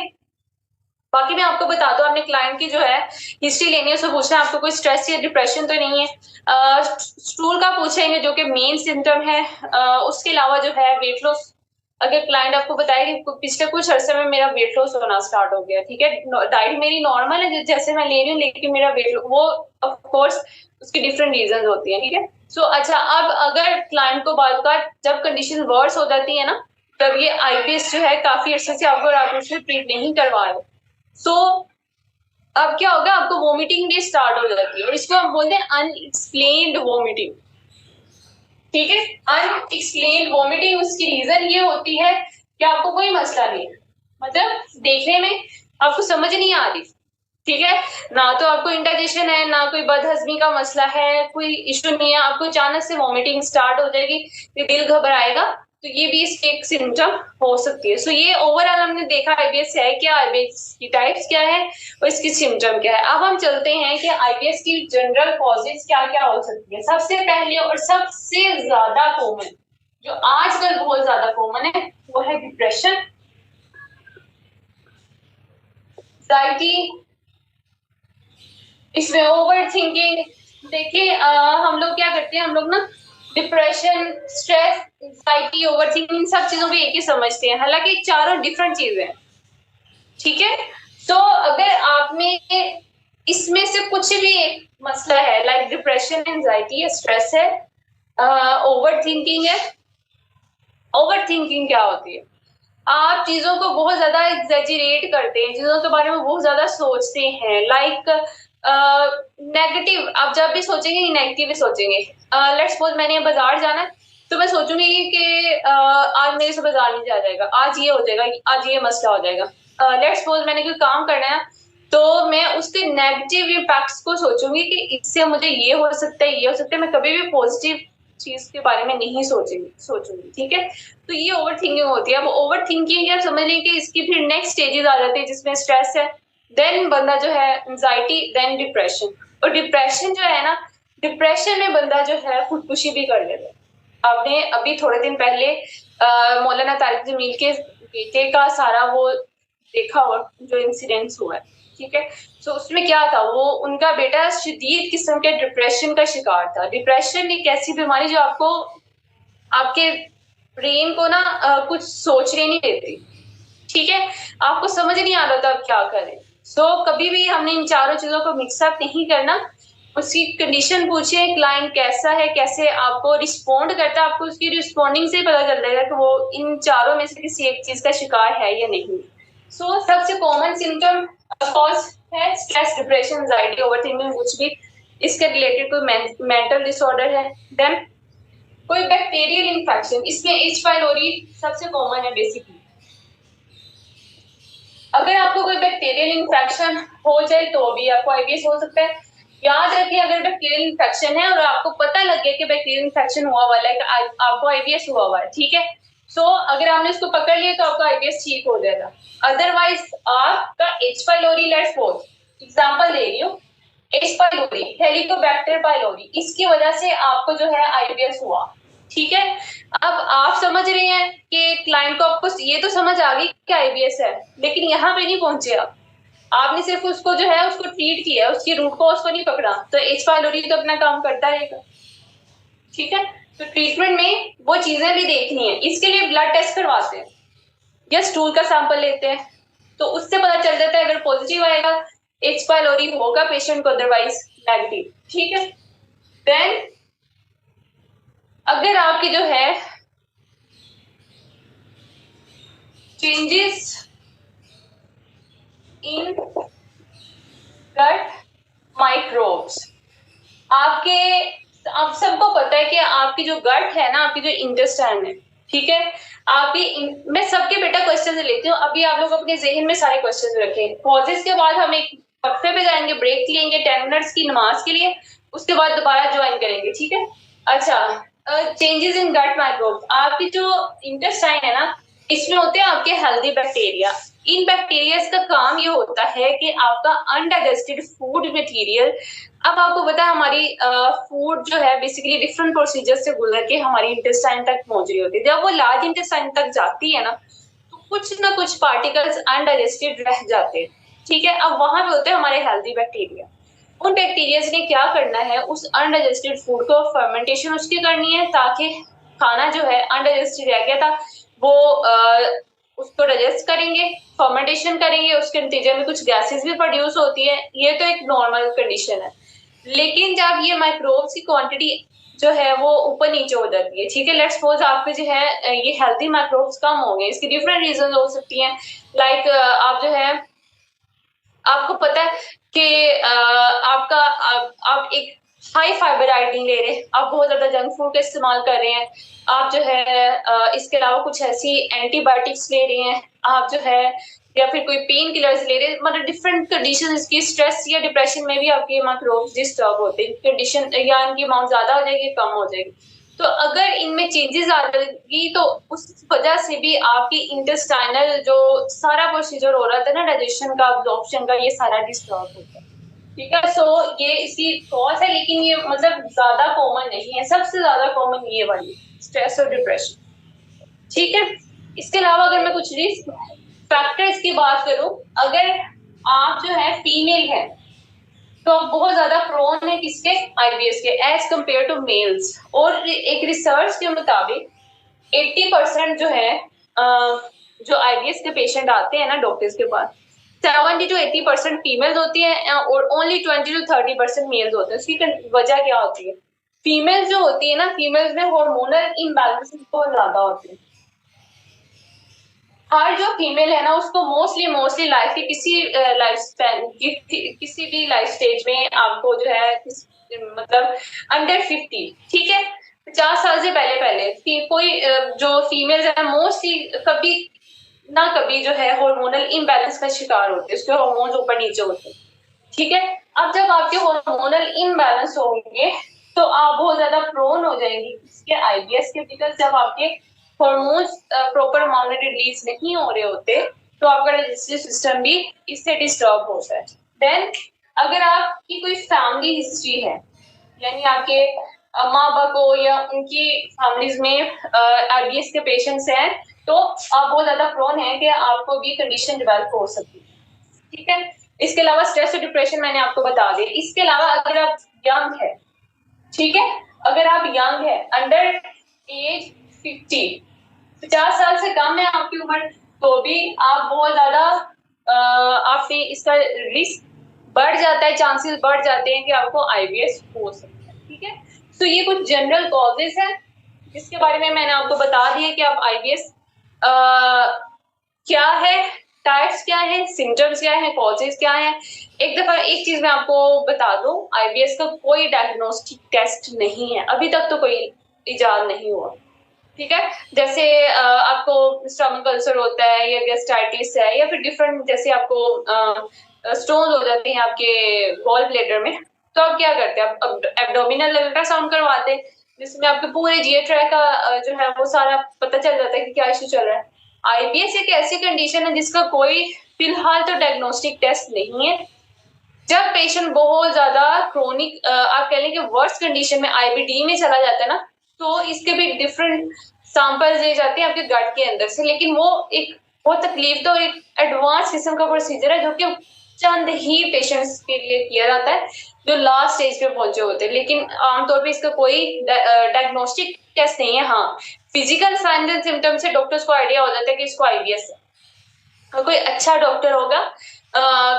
Speaker 3: बाकी मैं आपको बता दूं, आपने क्लाइंट की जो है हिस्ट्री लेनी है, उसको पूछना है आपको कोई स्ट्रेस या डिप्रेशन तो नहीं है। स्टूल का पूछेंगे जो कि मेन सिम्टम है। उसके अलावा जो है वेट लॉस, अगर क्लाइंट आपको बताए कि पिछले कुछ अरसे में मेरा वेट लॉस होना स्टार्ट हो गया, ठीक है, डाइट मेरी नॉर्मल है जैसे मैं ले रही हूँ, लेकिन मेरा वेट, वो ऑफ कोर्स उसकी डिफरेंट रीजन होती है, ठीक है। सो अच्छा, अब अगर क्लाइंट को बात का जब कंडीशन वर्स हो जाती है ना, तब ये आईबीएस जो है काफी अरसे से आप उससे ट्रीट नहीं करवा रहे, सो अब क्या होगा, आपको वोमिटिंग भी स्टार्ट हो जाती है, और इसको हम बोलते हैं अनएक्सप्लेन्ड वोमिटिंग, ठीक है। अनएक्सप्लेन्ड वोमिटिंग, उसकी रीजन ये होती है कि आपको कोई मसला नहीं है, मतलब देखने में आपको समझ नहीं आ रही, ठीक है, ना तो आपको इंडाइजेशन है, ना कोई बदहजमी का मसला है, कोई इश्यू नहीं है, आपको अचानक से वोमिटिंग स्टार्ट हो जाएगी, फिर दिल घबराएगा, तो ये भी इसके एक सिम्टम हो सकती है। सो ये ओवरऑल हमने देखा आईबीएस है क्या, आईबीएस की टाइप्स क्या है और इसकी सिम्टम क्या है। अब हम चलते हैं कि आईबीएस की जनरल कॉजेज क्या क्या हो सकती है। सबसे पहले और सबसे ज्यादा कॉमन, जो आजकल बहुत ज्यादा कॉमन है, वो है डिप्रेशन, एंजाइटी, इसमें ओवर थिंकिंग। देखिए हम लोग क्या करते हैं, हम लोग ना depression, stress, anxiety, over thinking सब चीजों को एक ही समझते हैं, हालांकि चारों डिफरेंट चीजें हैं, ठीक है। तो अगर आप में इसमें से कुछ भी एक मसला है, लाइक डिप्रेशन, एंजाइटी है, स्ट्रेस है, ओवर थिंकिंग है। ओवर थिंकिंग क्या होती है? आप चीजों को बहुत ज्यादा एग्जेजरेट करते हैं, चीजों के बारे में बहुत ज्यादा सोचते हैं, लाइक नेगेटिव। आप जब भी सोचेंगे नेगेटिव ही सोचेंगे। लेट्स सपोज मैंने बाजार जाना है, तो मैं सोचूंगी कि आज मेरे से बाजार नहीं जा जाएगा, आज ये हो जाएगा, आज ये मसला हो जाएगा। लेट्स सपोज मैंने कोई काम करना है, तो मैं उसके नेगेटिव इम्पैक्ट्स को सोचूंगी कि इससे मुझे ये हो सकता है, ये हो सकता है। मैं कभी भी पॉजिटिव चीज के बारे में नहीं सोचूंगी, ठीक है। तो ये ओवर थिंकिंग होती है। अब ओवर थिंकिंग आप समझ लें कि इसकी फिर नेक्स्ट स्टेजेस आ जाती है, जिसमें स्ट्रेस है, देन बंदा जो है एंजाइटी, देन डिप्रेशन। और डिप्रेशन जो है ना, डिप्रेशन में बंदा जो है खुदकुशी भी कर लेता है। आपने अभी थोड़े दिन पहले मौलाना तारिक जमील के बेटे का सारा वो देखा हुआ जो इंसिडेंट्स हुआ है, ठीक है। तो उसमें क्या था, वो उनका बेटा शदीद किस्म के डिप्रेशन का शिकार था। डिप्रेशन एक ऐसी बीमारी जो आपको आपके ब्रेन को ना कुछ सोचने नहीं देती, ठीक है। आपको समझ नहीं आ रहा था आप क्या करें। सो कभी भी हमने इन चारों चीजों को मिक्सअप नहीं करना। उसकी कंडीशन पूछिए, क्लाइंट कैसा है, कैसे आपको रिस्पोंड करता है, आपको उसकी रिस्पोंडिंग से पता चल जाएगा कि वो इन चारों में से किसी एक चीज का शिकार है या नहीं। सो सबसे कॉमन सिम्टम कॉज है स्ट्रेस, डिप्रेशन, एंजाइटी, ओवरथिंकिंग, कुछ भी इसके रिलेटेड कोई मेंटल डिसऑर्डर है। देन कोई बैक्टीरियल इन्फेक्शन, इसमें एच पाइलोरी सबसे कॉमन है बेसिकली। अगर आपको कोई बैक्टीरियल इन्फेक्शन हो जाए तो भी आपको आईबीएस हो सकता है। याद रखिए, अगर बैक्टीरियल इन्फेक्शन है और आपको पता लग गया कि बैक्टीरियल इन्फेक्शन हुआ वाला है, आपको आईबीएस हुआ हुआ है, ठीक है। सो अगर आपने उसको पकड़ लिया तो आपका आईबीएस ठीक हो जाएगा। अदरवाइज आपका H pylori, let's suppose example दे रही हूँ, एच पाइलोरी, हेलिकोबैक्टर पाइलोरी, इसकी वजह से आपको जो है आईबीएस हुआ, ठीक है। अब आप समझ रहे हैं कि क्लाइंट को, आपको ये तो समझ आ गई कि आईबीएस है, लेकिन यहाँ पे नहीं पहुंचे आपने सिर्फ उसको जो है उसको ट्रीट किया, उसकी रूट कॉज को नहीं पकड़ा, तो एच पाइलोरी तो अपना काम करता रहेगा, ठीक है। तो ट्रीटमेंट में वो चीजें भी देखनी है, इसके लिए ब्लड टेस्ट करवाते हैं या स्टूल का सैंपल लेते हैं, तो उससे पता चल जाता है। अगर पॉजिटिव आएगा एच पाइलोरी होगा पेशेंट को, अदरवाइज नेगेटिव, ठीक है। देन अगर आपकी जो है चेंजेस इन गट माइक्रोब्स, आप सबको पता है कि आपकी जो गट है ना, आपकी जो इंटेस्टाइन है, ठीक है। आपकी, मैं सबके बेटा क्वेश्चन लेती हूँ, अभी आप लोग अपने जेहन में सारे क्वेश्चन रखें। पॉजेस के बाद हम एक वक्फे पे जाएंगे, ब्रेक लेंगे 10 मिनट्स की नमाज के लिए, उसके बाद दोबारा ज्वाइन करेंगे, ठीक है। अच्छा, चेंजेस इन गट माइक्रोब्स, आपकी जो इंटेस्टाइन है ना, इसमें होते हैं आपके हेल्दी बैक्टीरिया। इन बैक्टीरिया का काम ये होता है कि आपका अनडाइजेस्टेड फूड मटेरियल, अब आपको पता है हमारी फूड जो है बेसिकली डिफरेंट प्रोसीजर से गुजर के हमारी इंटेस्टाइन तक पहुंच रही होती है। जब वो लार्ज इंटेस्टाइन तक जाती है ना, तो कुछ ना कुछ पार्टिकल्स अनडाइजेस्टेड रह जाते हैं, ठीक है। अब वहां पे होते हैं हमारे हेल्दी बैक्टीरिया। उन बैक्टीरिया ने क्या करना है, उस अनडाइजेस्टेड फूड को फर्मेंटेशन उसकी करनी है, ताकि खाना जो है अनडाइजेस्टेड रह गया था वो उसको डाइजेस्ट करेंगे, फर्मेंटेशन करेंगे, उसके नतीजे में कुछ गैसेस भी प्रोड्यूस होती है। ये तो एक नॉर्मल कंडीशन है, लेकिन जब ये माइक्रोब्स की क्वांटिटी जो है वो ऊपर नीचे हो जाती है, ठीक है। लेट्स सपोज आपके जो है ये हेल्दी माइक्रोब्स कम हो गए, इसकी डिफरेंट रीजन हो सकती हैं। लाइक आप जो है, आपको पता है कि आप एक हाई फाइबर डाइट नहीं ले रहे, आप बहुत ज्यादा जंक फूड का इस्तेमाल कर रहे हैं, आप जो है इसके अलावा कुछ ऐसी एंटीबायोटिक्स ले रहे हैं, आप जो है या फिर कोई पेन किलर्स ले रहे हैं, मतलब डिफरेंट कंडीशन, इसकी स्ट्रेस या डिप्रेशन में भी आपके माइक्रोब्स डिस्टर्ब होते हैं, कंडीशन या इनकी अमाउंट ज्यादा हो जाएगी, कम हो जाएगी। तो अगर इनमें चेंजेस आ जाएगी तो उस वजह से भी आपकी इंटेस्टाइनल जो सारा प्रोसीजर हो रहा था ना, डाइजेशन का, अब्जॉर्प्शन का, ये सारा डिस्टर्ब होता है। ठीक है, सो ये इसकी कॉज है, लेकिन ये मतलब ज्यादा कॉमन नहीं है। सबसे ज्यादा कॉमन ये वाली स्ट्रेस और डिप्रेशन। ठीक है, इसके अलावा अगर मैं कुछ रिस्क फैक्टर्स की बात करूं, अगर आप जो है फीमेल है तो आप बहुत ज्यादा प्रोन है किसके, आईबीएस के, एज कंपेयर टू मेल्स। और एक रिसर्च के मुताबिक 80% जो है जो आईबीएस के पेशेंट आते हैं ना डॉक्टर्स के पास, 70 to 80% फीमेल्स होती है और ओनली 20 to 30% मेल्स होते हैं। उसकी वजह क्या होती है? फीमेल्स जो होती है ना, फीमेल्स में हार्मोनल इम्बैलेंस बहुत ज्यादा होते हैं। हर जो फीमेल है ना, उसको मोस्टली लाइफ की लाइफ स्पैन किसी भी लाइफ स्टेज में आपको जो है मतलब अंडर 50, ठीक है, 50 साल से पहले कोई जो फीमेल है मोस्टली कभी ना कभी जो है हार्मोनल इम्बैलेंस का शिकार होते हैं, उसके हार्मोन्स ऊपर नीचे होते हैं। ठीक है, अब जब आपके हार्मोनल इम्बैलेंस होंगे तो आप बहुत ज्यादा प्रोन हो जाएंगी इसके आईबीएस के, बिकॉज जब आपके हार्मोन्स प्रॉपर अमाउंट में रिलीज नहीं हो रहे होते तो आपका डाइजेस्टिव सिस्टम भी इससे डिस्टर्ब होता है। देन अगर आपकी कोई फैमिली हिस्ट्री है, यानी आपके माँ बाप को या उनकी फैमिलीज में आईबीएस के पेशेंट्स हैं, तो आप बहुत ज्यादा प्रोन है कि आपको भी कंडीशन डेवलप हो सकती है। ठीक है, इसके अलावा स्ट्रेस और डिप्रेशन मैंने आपको बता दिया। इसके अलावा अगर आप यंग है, ठीक है, अगर आप यंग है अंडर एज 50 साल से कम है आपकी उम्र, तो भी आप बहुत ज्यादा आपने इसका रिस्क बढ़ जाता है, चांसेस बढ़ जाते हैं कि आपको आईबीएस हो सकता है। ठीक है, तो ये कुछ जनरल कॉजेस हैं जिसके बारे में मैंने आपको बता दिया कि आप आईबीएस क्या है, टाइप्स क्या है, सिम्टम्स क्या है, कॉजेस क्या है। एक दफा एक चीज मैं आपको बता दूं, आईबीएस का कोई डायग्नोस्टिक टेस्ट नहीं है, अभी तक तो कोई इजाद नहीं हुआ। ठीक है, जैसे आपको स्टमक अल्सर होता है या गैस्ट्राइटिस है या फिर डिफरेंट, जैसे आपको स्टोन हो जाते हैं आपके गॉल ब्लैडर में, तो आप क्या करते हैं, आप एब्डोमिनल अल्ट्रासाउंड करवाते हैं जिसमें आपके पूरे जीए ट्रैक का जो है वो सारा पता चल जाता है कि क्या इश्यू चल रहा है। आईबीएस एक ऐसी कंडीशन है जिसका कोई फिलहाल तो डायग्नोस्टिक टेस्ट नहीं है। जब पेशेंट बहुत ज्यादा क्रोनिक आप कह लें कि वर्स्ट कंडीशन में आईबीडी में चला जाता है ना, तो इसके भी डिफरेंट सैंपल्स लिए जाते हैं आपके गट के अंदर से, लेकिन वो एक बहुत तकलीफ तो एक एडवांस किस्म का प्रोसीजर है जो कि चंद ही पेशेंट्स के लिए किया जाता है जो लास्ट स्टेज पे पहुंचे होते हैं, लेकिन आमतौर पे इसका कोई डायग्नोस्टिक टेस्ट नहीं है। हाँ, फिजिकल साइंस एंड सिम्टम्स से डॉक्टर्स को आइडिया हो जाता है कि इसको आईबीएस है। और कोई अच्छा डॉक्टर होगा,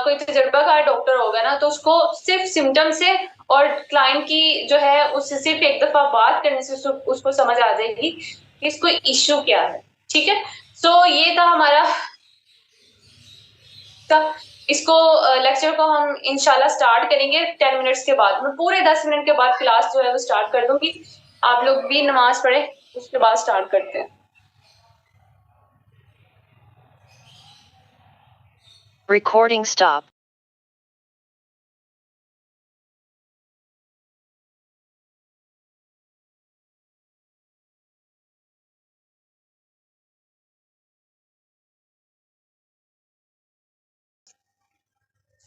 Speaker 3: कोई तजुर्बाकार डॉक्टर होगा ना, तो उसको सिर्फ सिम्टम से और क्लाइंट की जो है उससे सिर्फ एक दफा बात करने से उसको समझ आ जाएगी कि इसको इश्यू क्या है। ठीक है, सो ये था हमारा इसको लेक्चर को हम इंशाल्लाह स्टार्ट करेंगे 10 मिनट्स के बाद। मैं पूरे 10 मिनट के बाद क्लास जो है वो स्टार्ट कर दूंगी, आप लोग भी नमाज पढ़े उसके बाद स्टार्ट करते हैं।
Speaker 4: Recording stop.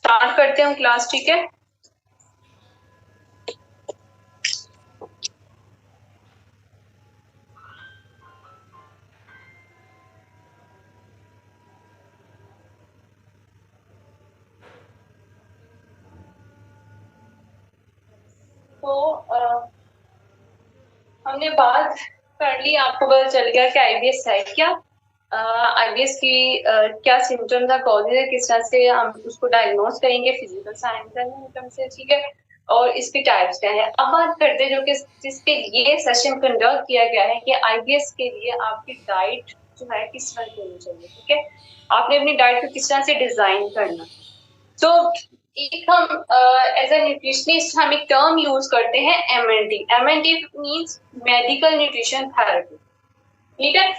Speaker 3: स्टार्ट करते हैं क्लास, ठीक है। तो हमने बात कर ली, आपको पता चल गया कि आईबीएस है क्या, आईबीएस की क्या सिम्टम्स है, कॉजेज है, किस तरह से हम उसको डायग्नोज करेंगे फिजिकल साइंस एंड सिम्टम्स से, ठीक है, और इसके टाइप्स क्या है। अब बात करते हैं जो कि जिसके लिए सेशन कंडक्ट किया गया है कि आईबीएस के लिए आपकी डाइट जो है किस तरह की होनी चाहिए। ठीक है, आपने अपनी डाइट को किस तरह से डिजाइन करना। तो एक हम एज अ न्यूट्रिशनिस्ट हम एक टर्म यूज करते हैं MNT. MNT means medical nutrition therapy. ठीक है,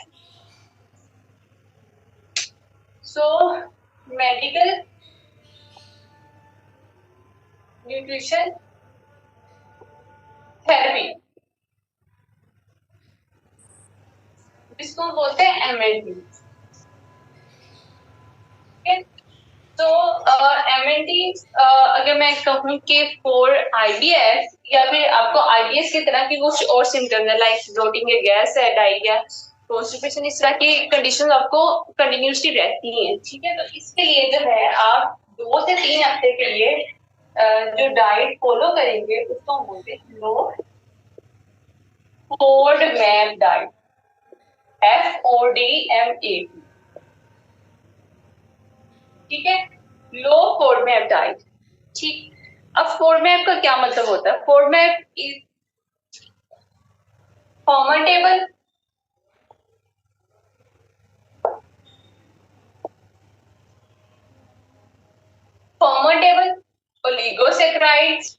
Speaker 3: सो मेडिकल न्यूट्रिशन थेरेपी इसको बोलते हैं MNT। तो MNT अगर मैं कहूँ कि फॉर IBS या फिर आपको IBS की तरह की कुछ और सिम्टम्स है लाइक ब्लोटिंग या गैस है, डायरिया, कॉन्स्टिपेशन, इस तरह की कंडीशन आपको कंटिन्यूसली रहती हैं, ठीक है। तो इसके लिए जो है आप 2 से 3 हफ्ते के लिए जो डाइट फॉलो करेंगे उसको हम बोलते हैं लो FODMAP डाइट, FODMAP, ठीक है, लो FODMAP डाइट, ठीक। अब FODMAP का क्या मतलब होता है? FODMAP is fermentable oligosaccharides.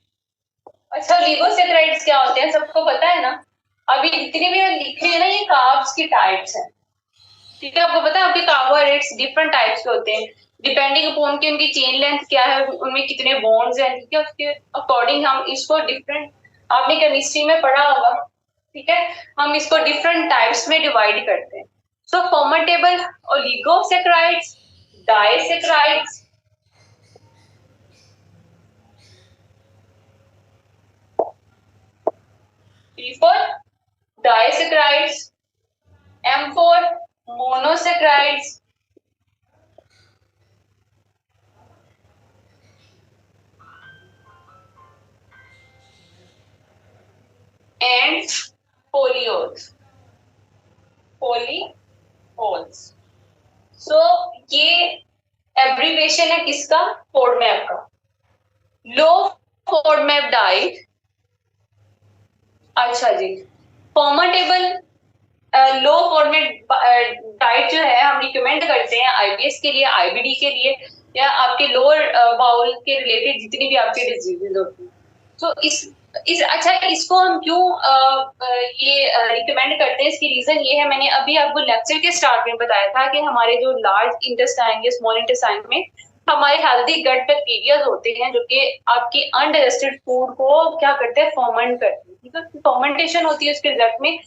Speaker 3: अच्छा, ओलिगोसैकेराइड्स क्या होते हैं सबको पता है ना? अभी जितने भी लिख रहे हैं ना, ये कार्ब्स की टाइप्स हैं, ठीक है। आपको पता है आपके कार्बोहाइड्रेट्स डिफरेंट टाइप्स के होते हैं, डिपेंडिंग अपॉन कि उनकी चेन लेंथ क्या है, उनमें कितने बॉन्ड्स हैं, ठीक है। उसके अकॉर्डिंग हम इसको डिफरेंट, आपने केमिस्ट्री में पढ़ा होगा, ठीक है, हम इसको डिफरेंट टाइप्स में डिवाइड करते हैं। So fermentable oligosaccharides, disaccharides, T for disaccharides, M for monosaccharides, and polyols, polyols। So ये एब्रीविएशन है किसका? FODMAP का। लो FODMAP डाइट, अच्छा जी, फर्मेंटेबल लो फॉर्मेट डाइट जो है हम रिकमेंड करते हैं IBS के लिए, IBD के लिए, या आपके लोअर बाउल के रिलेटेड जितनी भी आपकी डिजीजेज होती हैं। तो इस अच्छा, इसको हम क्यों ये रिकमेंड करते हैं? इसकी रीजन ये है, मैंने अभी आपको लेक्चर के स्टार्ट में बताया था कि हमारे जो लार्ज इंटेस्टाइन या स्मॉल इंटेस्टाइन में हमारे हेल्दी गट बैक्टीरिया होते हैं जो कि आपकी अनडाइजेस्टेड फूड को क्या करते हैं? फर्मेंट करते हैं, ठीक है। फर्मेंटेशन होती है उसके रिजल्ट में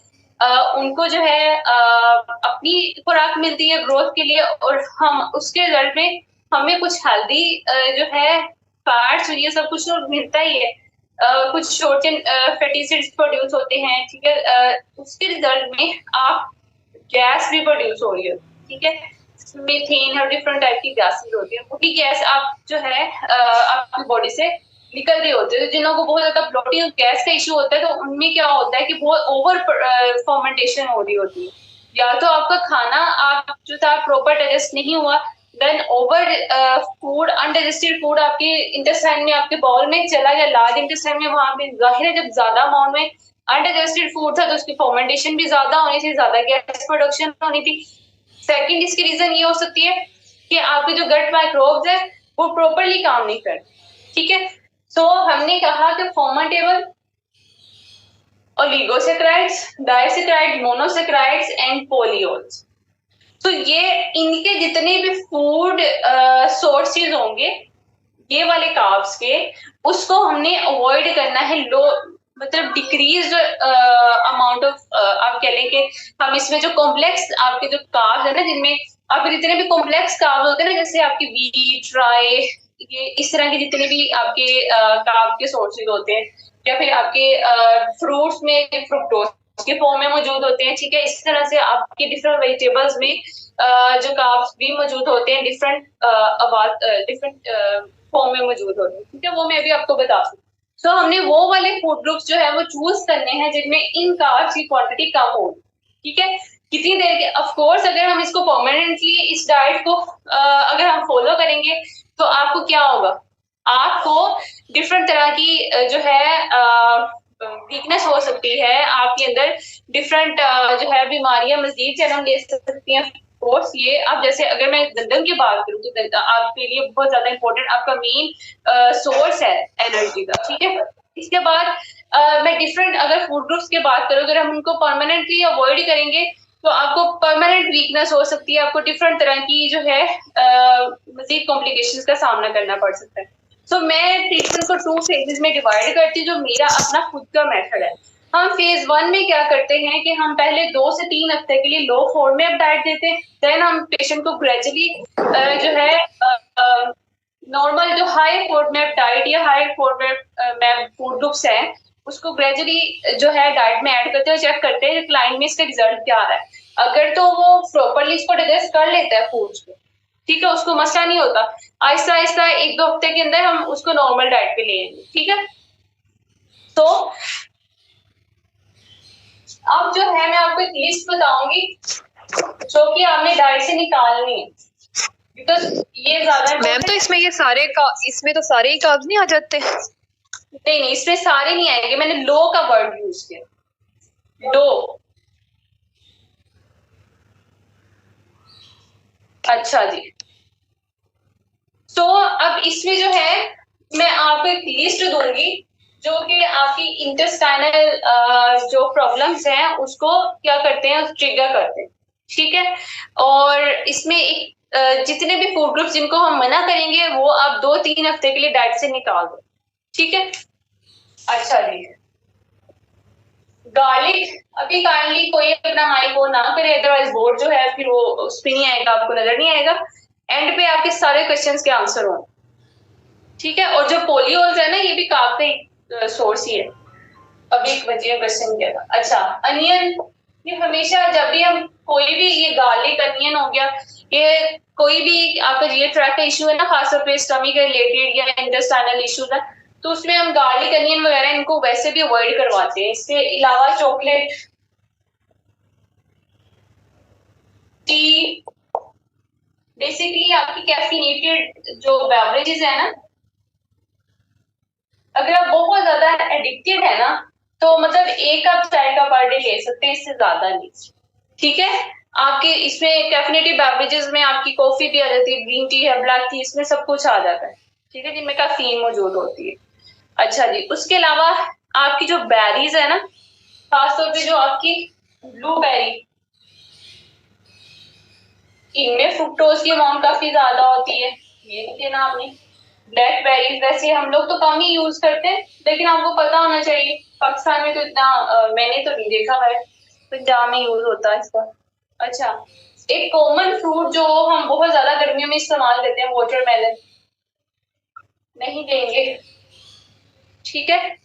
Speaker 3: उनको जो है अपनी खुराक मिलती है ग्रोथ के लिए, और हम उसके रिजल्ट में हमें कुछ हेल्दी जो है फैट्स ये सब कुछ तो मिलता ही है, कुछ short chain fatty acids produce होते हैं, ठीक है। उसके रिजल्ट में आप गैस भी प्रोड्यूस हो रही है, ठीक है। मीथेन और डिफरेंट टाइप की गैसेस होती है, वही गैस आप जो है आपकी बॉडी से निकल रही होती है। तो जिन लोगों को बहुत ज्यादा ब्लोटिंग गैस का इश्यू होता है तो उनमें क्या होता है कि बहुत ओवर फर्मेंटेशन हो रही होती है, या तो आपका खाना आप जो था प्रॉपर डाइजेस्ट नहीं हुआ, then over food, undigested food आपके इंटेस्टाइन में, आपके बाउल में चला गया, लार्ज इंटेस्टाइन में, वहां पे जाहिर है जब ज्यादा अमाउंट में अनडाइजेस्टेड फूड था तो उसकी फर्मेंटेशन भी ज्यादा होनी थी, ज्यादा गैस प्रोडक्शन होनी थी। सेकंड इसकी रीजन ये हो सकती है कि आपके जो गट माइक्रोब्स है वो प्रॉपरली काम नहीं कर, ठीक है। सो हमने कहा कि fermentable oligosaccharides, disaccharides, monosaccharides and polyols. तो ये इनके जितने भी फूड सोर्सेज होंगे ये वाले कार्ब्स के, उसको हमने अवॉइड करना है, लो मतलब डिक्रीज अमाउंट ऑफ, आप कह लें कि हम इसमें जो कॉम्प्लेक्स आपके जो कार्ब्स है ना, जिनमें आपके जितने भी कॉम्प्लेक्स कार्ब्स होते हैं ना, जैसे आपकी व्हीट, राई, ये इस तरह के जितने भी आपके कार्ब के सोर्सेज होते हैं, या फिर आपके फ्रूट्स में फ्रुक्टोज के फॉर्म में मौजूद होते हैं, ठीक है। इस तरह से आपके डिफरेंट वेजिटेबल्स में जो कार्ब्स भी मौजूद होते हैं, डिफरेंट फॉर्म में मौजूद होते हैं, ठीक है। वो मैं अभी आपको बता सकती हूँ। सो हमने वो वाले फूड ग्रुप्स जो है वो चूज करने हैं जिनमें इन कार्ब्स की क्वांटिटी कम हो, ठीक है। कितनी देर के, ऑफ कोर्स अगर हम इसको परमानेंटली इस डाइट को अगर हम फॉलो करेंगे तो आपको क्या होगा? आपको डिफरेंट तरह की जो है वीकनेस हो सकती है, आपके अंदर डिफरेंट जो है बीमारियां मजीद जन्म ले सकती हैं। कोर्स ये अब जैसे अगर मैं दंदन की बात करूँ तो आपके लिए बहुत ज्यादा इंपॉर्टेंट आपका मेन सोर्स है एनर्जी का, ठीक है। इसके बाद मैं डिफरेंट अगर फूड ग्रुप्स की बात करूँ, अगर हम उनको परमानेंटली अवॉइड करेंगे तो आपको परमानेंट वीकनेस हो सकती है, आपको डिफरेंट तरह की जो है मजीद कॉम्प्लिकेशंस का सामना करना पड़ सकता है। सो मैं ट्रीटमेंट को 2 फेजेस में डिवाइड करती हूँ, जो मेरा अपना खुद का मेथड है। हम फेज 1 में क्या करते हैं कि हम पहले 2 से 3 हफ्ते के लिए लो फॉडमैप डाइट देते हैं, देन हम पेशेंट को ग्रेजुअली जो है नॉर्मल जो हाई फॉडमैप डाइट या हाई फॉडमैप फूड ग्रुप्स हैं उसको ग्रेजुअली जो है डाइट में ऐड करते हैं, चेक करते हैं क्लाइंट में इसका रिजल्ट क्या आ रहा है। अगर तो वो प्रॉपरली इसको डाइजेस्ट कर लेता है फूड्स को, ठीक है, उसको मसला नहीं होता, आहिस्ता आहिस्ता 1-2 हफ्ते के अंदर हम उसको नॉर्मल डाइट पे ले आएंगे, ठीक है। तो अब जो है मैं आपको एक लिस्ट बताऊंगी जो कि आपने डाइट से निकालनी है, बिकॉज ये ज्यादा
Speaker 5: मैम तो इसमें ये सारे इसमें तो सारे ही कार्ब्स नहीं आ जाते?
Speaker 3: नहीं, इसमें सारे नहीं आएंगे, मैंने लो का वर्ड यूज किया, लो। अच्छा जी, तो अब इसमें जो है मैं आपको एक लिस्ट दूंगी जो कि आपकी इंटेस्टाइनल जो प्रॉब्लम्स हैं उसको क्या करते हैं, ट्रिगर करते हैं, ठीक है। और इसमें एक जितने भी फूड ग्रुप्स जिनको हम मना करेंगे वो आप 2-3 हफ्ते के लिए डाइट से निकाल दो, ठीक है। अच्छा जी, गार्लिक, अभी काइंडली कोई अपना माइक ऑन ना करे, अदरवाइज बोर्ड जो है फिर वो उस पर नहीं आएगा, आपको नजर नहीं आएगा, एंड पे आपके सारे क्वेश्चंस के आंसर हो, ठीक है। और जो पोलियोल्स है ना ये भी काफी सोर्स ही है, अभी एक बच्चे क्वेश्चन किया था। अच्छा, अनियन, ये हमेशा जब भी हम कोई भी, ये गार्लिक अनियन हो गया, ये कोई भी आपका ये ट्रैक का इशू है ना, खासतौर पे स्टमक के रिलेटेड या इंटेस्टाइनल इशूज है, तो उसमें हम गार्लिक अनियन वगैरह इनको वैसे भी अवॉइड करवाते हैं। इसके अलावा चॉकलेट, टी, बेसिकली आपकी कैफीनेटेड जो बेवरेजेस है ना, अगर आप बहुत ज्यादा एडिक्टेड है ना तो मतलब 1 कप चाय का पर डे ले सकते हैं, इससे ज्यादा नहीं, ठीक है। आपके इसमें कैफिनेटेड बेवरेजेस में आपकी कॉफी भी आ जाती है, ग्रीन टी है, ब्लैक टी, इसमें सब कुछ आ जाता है, ठीक है, जिनमें कैफीन मौजूद होती है। अच्छा जी, उसके अलावा आपकी जो बेरीज है ना, खासतौर पे जो आपकी ब्लूबेरी, इनमें फ्रुक्टोज की अमाउंट काफी ज्यादा होती है, ये नहीं देना आपने। ब्लैकबेरीज वैसे हम लोग तो कम ही यूज करते हैं, लेकिन आपको पता होना चाहिए, पाकिस्तान में तो इतना मैंने तो नहीं देखा है, पंजाब में यूज होता है इसका। अच्छा, एक कॉमन फ्रूट जो हम बहुत ज्यादा गर्मियों में इस्तेमाल करते हैं, वाटरमेलन, नहीं देंगे, ठीक है।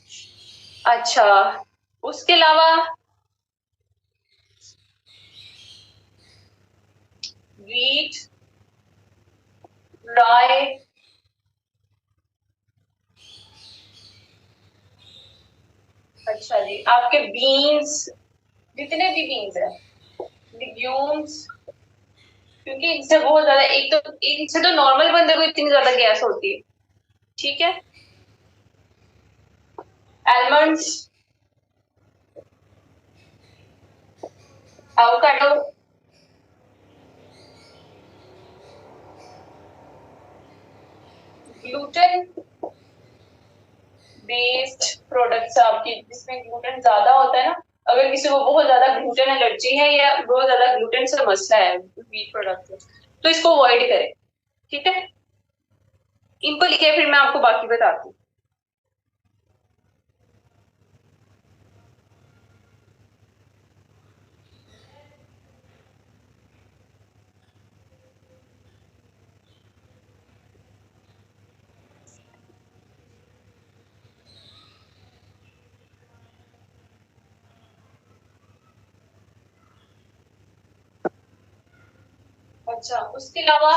Speaker 3: अच्छा, उसके अलावा वीट, राई, अच्छा जी, आपके बीन्स, जितने भी बीन्स है, लिग्यूम्स, क्योंकि इनसे बहुत ज्यादा, एक तो इनसे तो नॉर्मल बंदे को इतनी ज्यादा गैस होती है, ठीक है। Almonds, avocado, gluten based products आपकी जिसमें ग्लूटेन ज्यादा होता है ना, अगर किसी को बहुत ज्यादा ग्लूटेन एलर्जी है या बहुत ज्यादा ग्लूटेन से मसला है व्हीट प्रोडक्ट में, तो इसको अवॉइड करें, ठीक है। इनको लिखे फिर मैं आपको बाकी बताती हूँ। अच्छा, उसके अलावा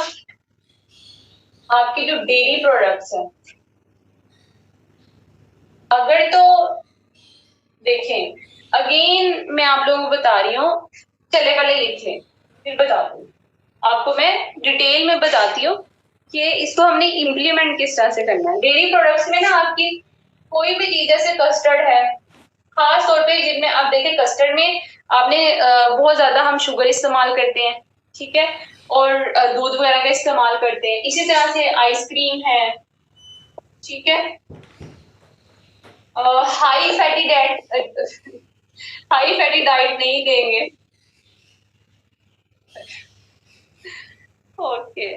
Speaker 3: आपके जो डेयरी प्रोडक्ट्स हैं, अगर तो देखें, अगेन मैं आप लोगों को बता रही हूँ, चले पहले लिखें फिर बताती हूँ आपको, मैं डिटेल में बताती हूँ कि इसको हमने इम्प्लीमेंट किस तरह से करना है। डेयरी प्रोडक्ट्स में ना आपकी कोई भी चीज, जैसे कस्टर्ड है, खास तौर पे जिनमें आप देखें कस्टर्ड में आपने बहुत ज्यादा हम शुगर इस्तेमाल करते हैं, ठीक है, और दूध वगैरह का इस्तेमाल करते हैं, इसी तरह से आइसक्रीम है, ठीक है। हाई फैटी डाइट नहीं देंगे, ओके।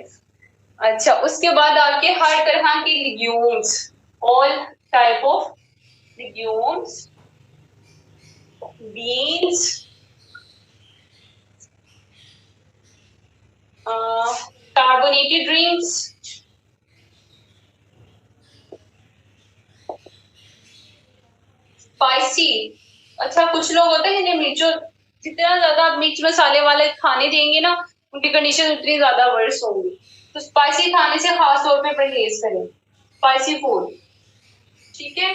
Speaker 3: अच्छा, उसके बाद आपके हर तरह के legumes, all type of legumes, beans, carbonated drinks, spicy. अच्छा, कुछ लोग होते हैं जिन्हें मिर्च, जितना ज्यादा आप मिर्च मसाले वाले खाने देंगे ना, उनकी कंडीशन उतनी ज्यादा वर्स होंगी। तो स्पाइसी खाने से खास तौर पे परहेज करें, स्पाइसी फूड, ठीक है।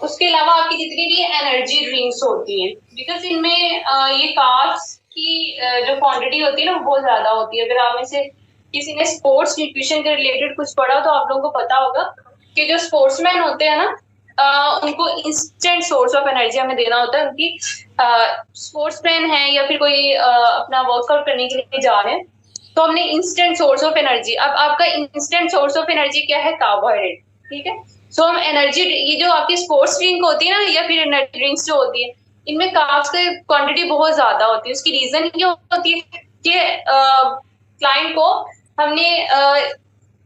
Speaker 3: उसके अलावा आपकी जितनी भी एनर्जी ड्रिंक्स होती हैं, बिकॉज इनमें ये कार्ब्स की जो क्वांटिटी होती है ना, वो बहुत ज्यादा होती है। अगर आप में से किसी ने स्पोर्ट्स न्यूट्रिशन के रिलेटेड कुछ पढ़ा तो आप लोगों को पता होगा कि जो स्पोर्ट्समैन होते हैं ना, उनको इंस्टेंट सोर्स ऑफ एनर्जी हमें देना होता है। उनकी स्पोर्ट्समैन है या फिर कोई अपना वर्कआउट करने के लिए जा रहे हैं, तो हमने इंस्टेंट सोर्स ऑफ एनर्जी, अब आपका इंस्टेंट सोर्स ऑफ एनर्जी क्या है? कार्बोहाइड्रेट, ठीक है। सो हम एनर्जी, ये जो आपकी स्पोर्ट्स ड्रिंक होती है ना, या फिर एनर्जी ड्रिंक्स जो होती है, इनमें कार्ब्स की क्वांटिटी बहुत ज्यादा होती है। उसकी रीजन ये होती है कि क्लाइंट को हमने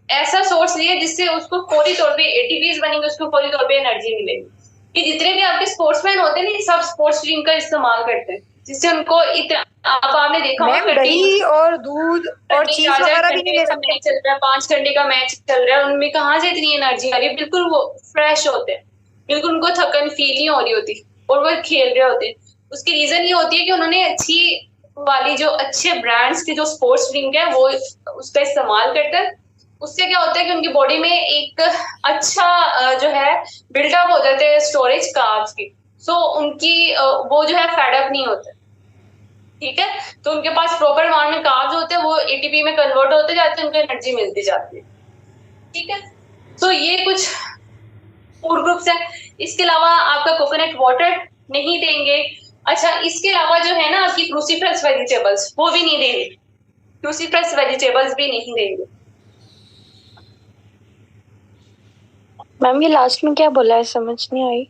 Speaker 3: ऐसा सोर्स लिया जिससे उसको फौरी तौर पे एटीपीज बनेंगे, उसको फौरी तौर पे एनर्जी मिलेगी। कि जितने भी आपके स्पोर्ट्समैन होते हैं ना, सब स्पोर्ट्स ड्रिंक का इस्तेमाल करते हैं, जिससे उनको इतना, आपने देखा
Speaker 5: मैम दही और दूध और चीज वगैरह भी नहीं ले सकते।
Speaker 3: चल रहा है, 5 घंटे का मैच चल रहा है, उनमें कहाँ से इतनी एनर्जी आ रही है? बिल्कुल वो फ्रेश होते हैं, बिल्कुल उनको थकन फील नहीं हो रही होती और वो खेल रहे होते हैं। उसकी रीजन ये होती है कि उन्होंने अच्छी वाली, जो अच्छे ब्रांड्स की जो स्पोर्ट्स ड्रिंक है वो उसका इस्तेमाल करते हैं। उससे क्या होता है कि उनकी बॉडी में एक अच्छा जो है बिल्डअप हो जाते हैं स्टोरेज कार्ब्स की। सो उनकी वो जो है फेडअप नहीं होते, ठीक है। तो उनके पास प्रॉपर अमाउंट में कार्ब्स होते हैं, वो एटीपी में कन्वर्ट होते जाते हैं, उनको एनर्जी मिलती जाती है, ठीक है। तो ये कुछ फूड ग्रुप्स है। इसके अलावा आपका कोकोनट वाटर नहीं देंगे। अच्छा, इसके अलावा जो है ना आपकी क्रूसीफरस वेजिटेबल्स, वो भी नहीं देंगे, क्रूसीफरस वेजिटेबल्स भी नहीं देंगे।
Speaker 6: मैम ये लास्ट में क्या बोला है, समझ नहीं आई।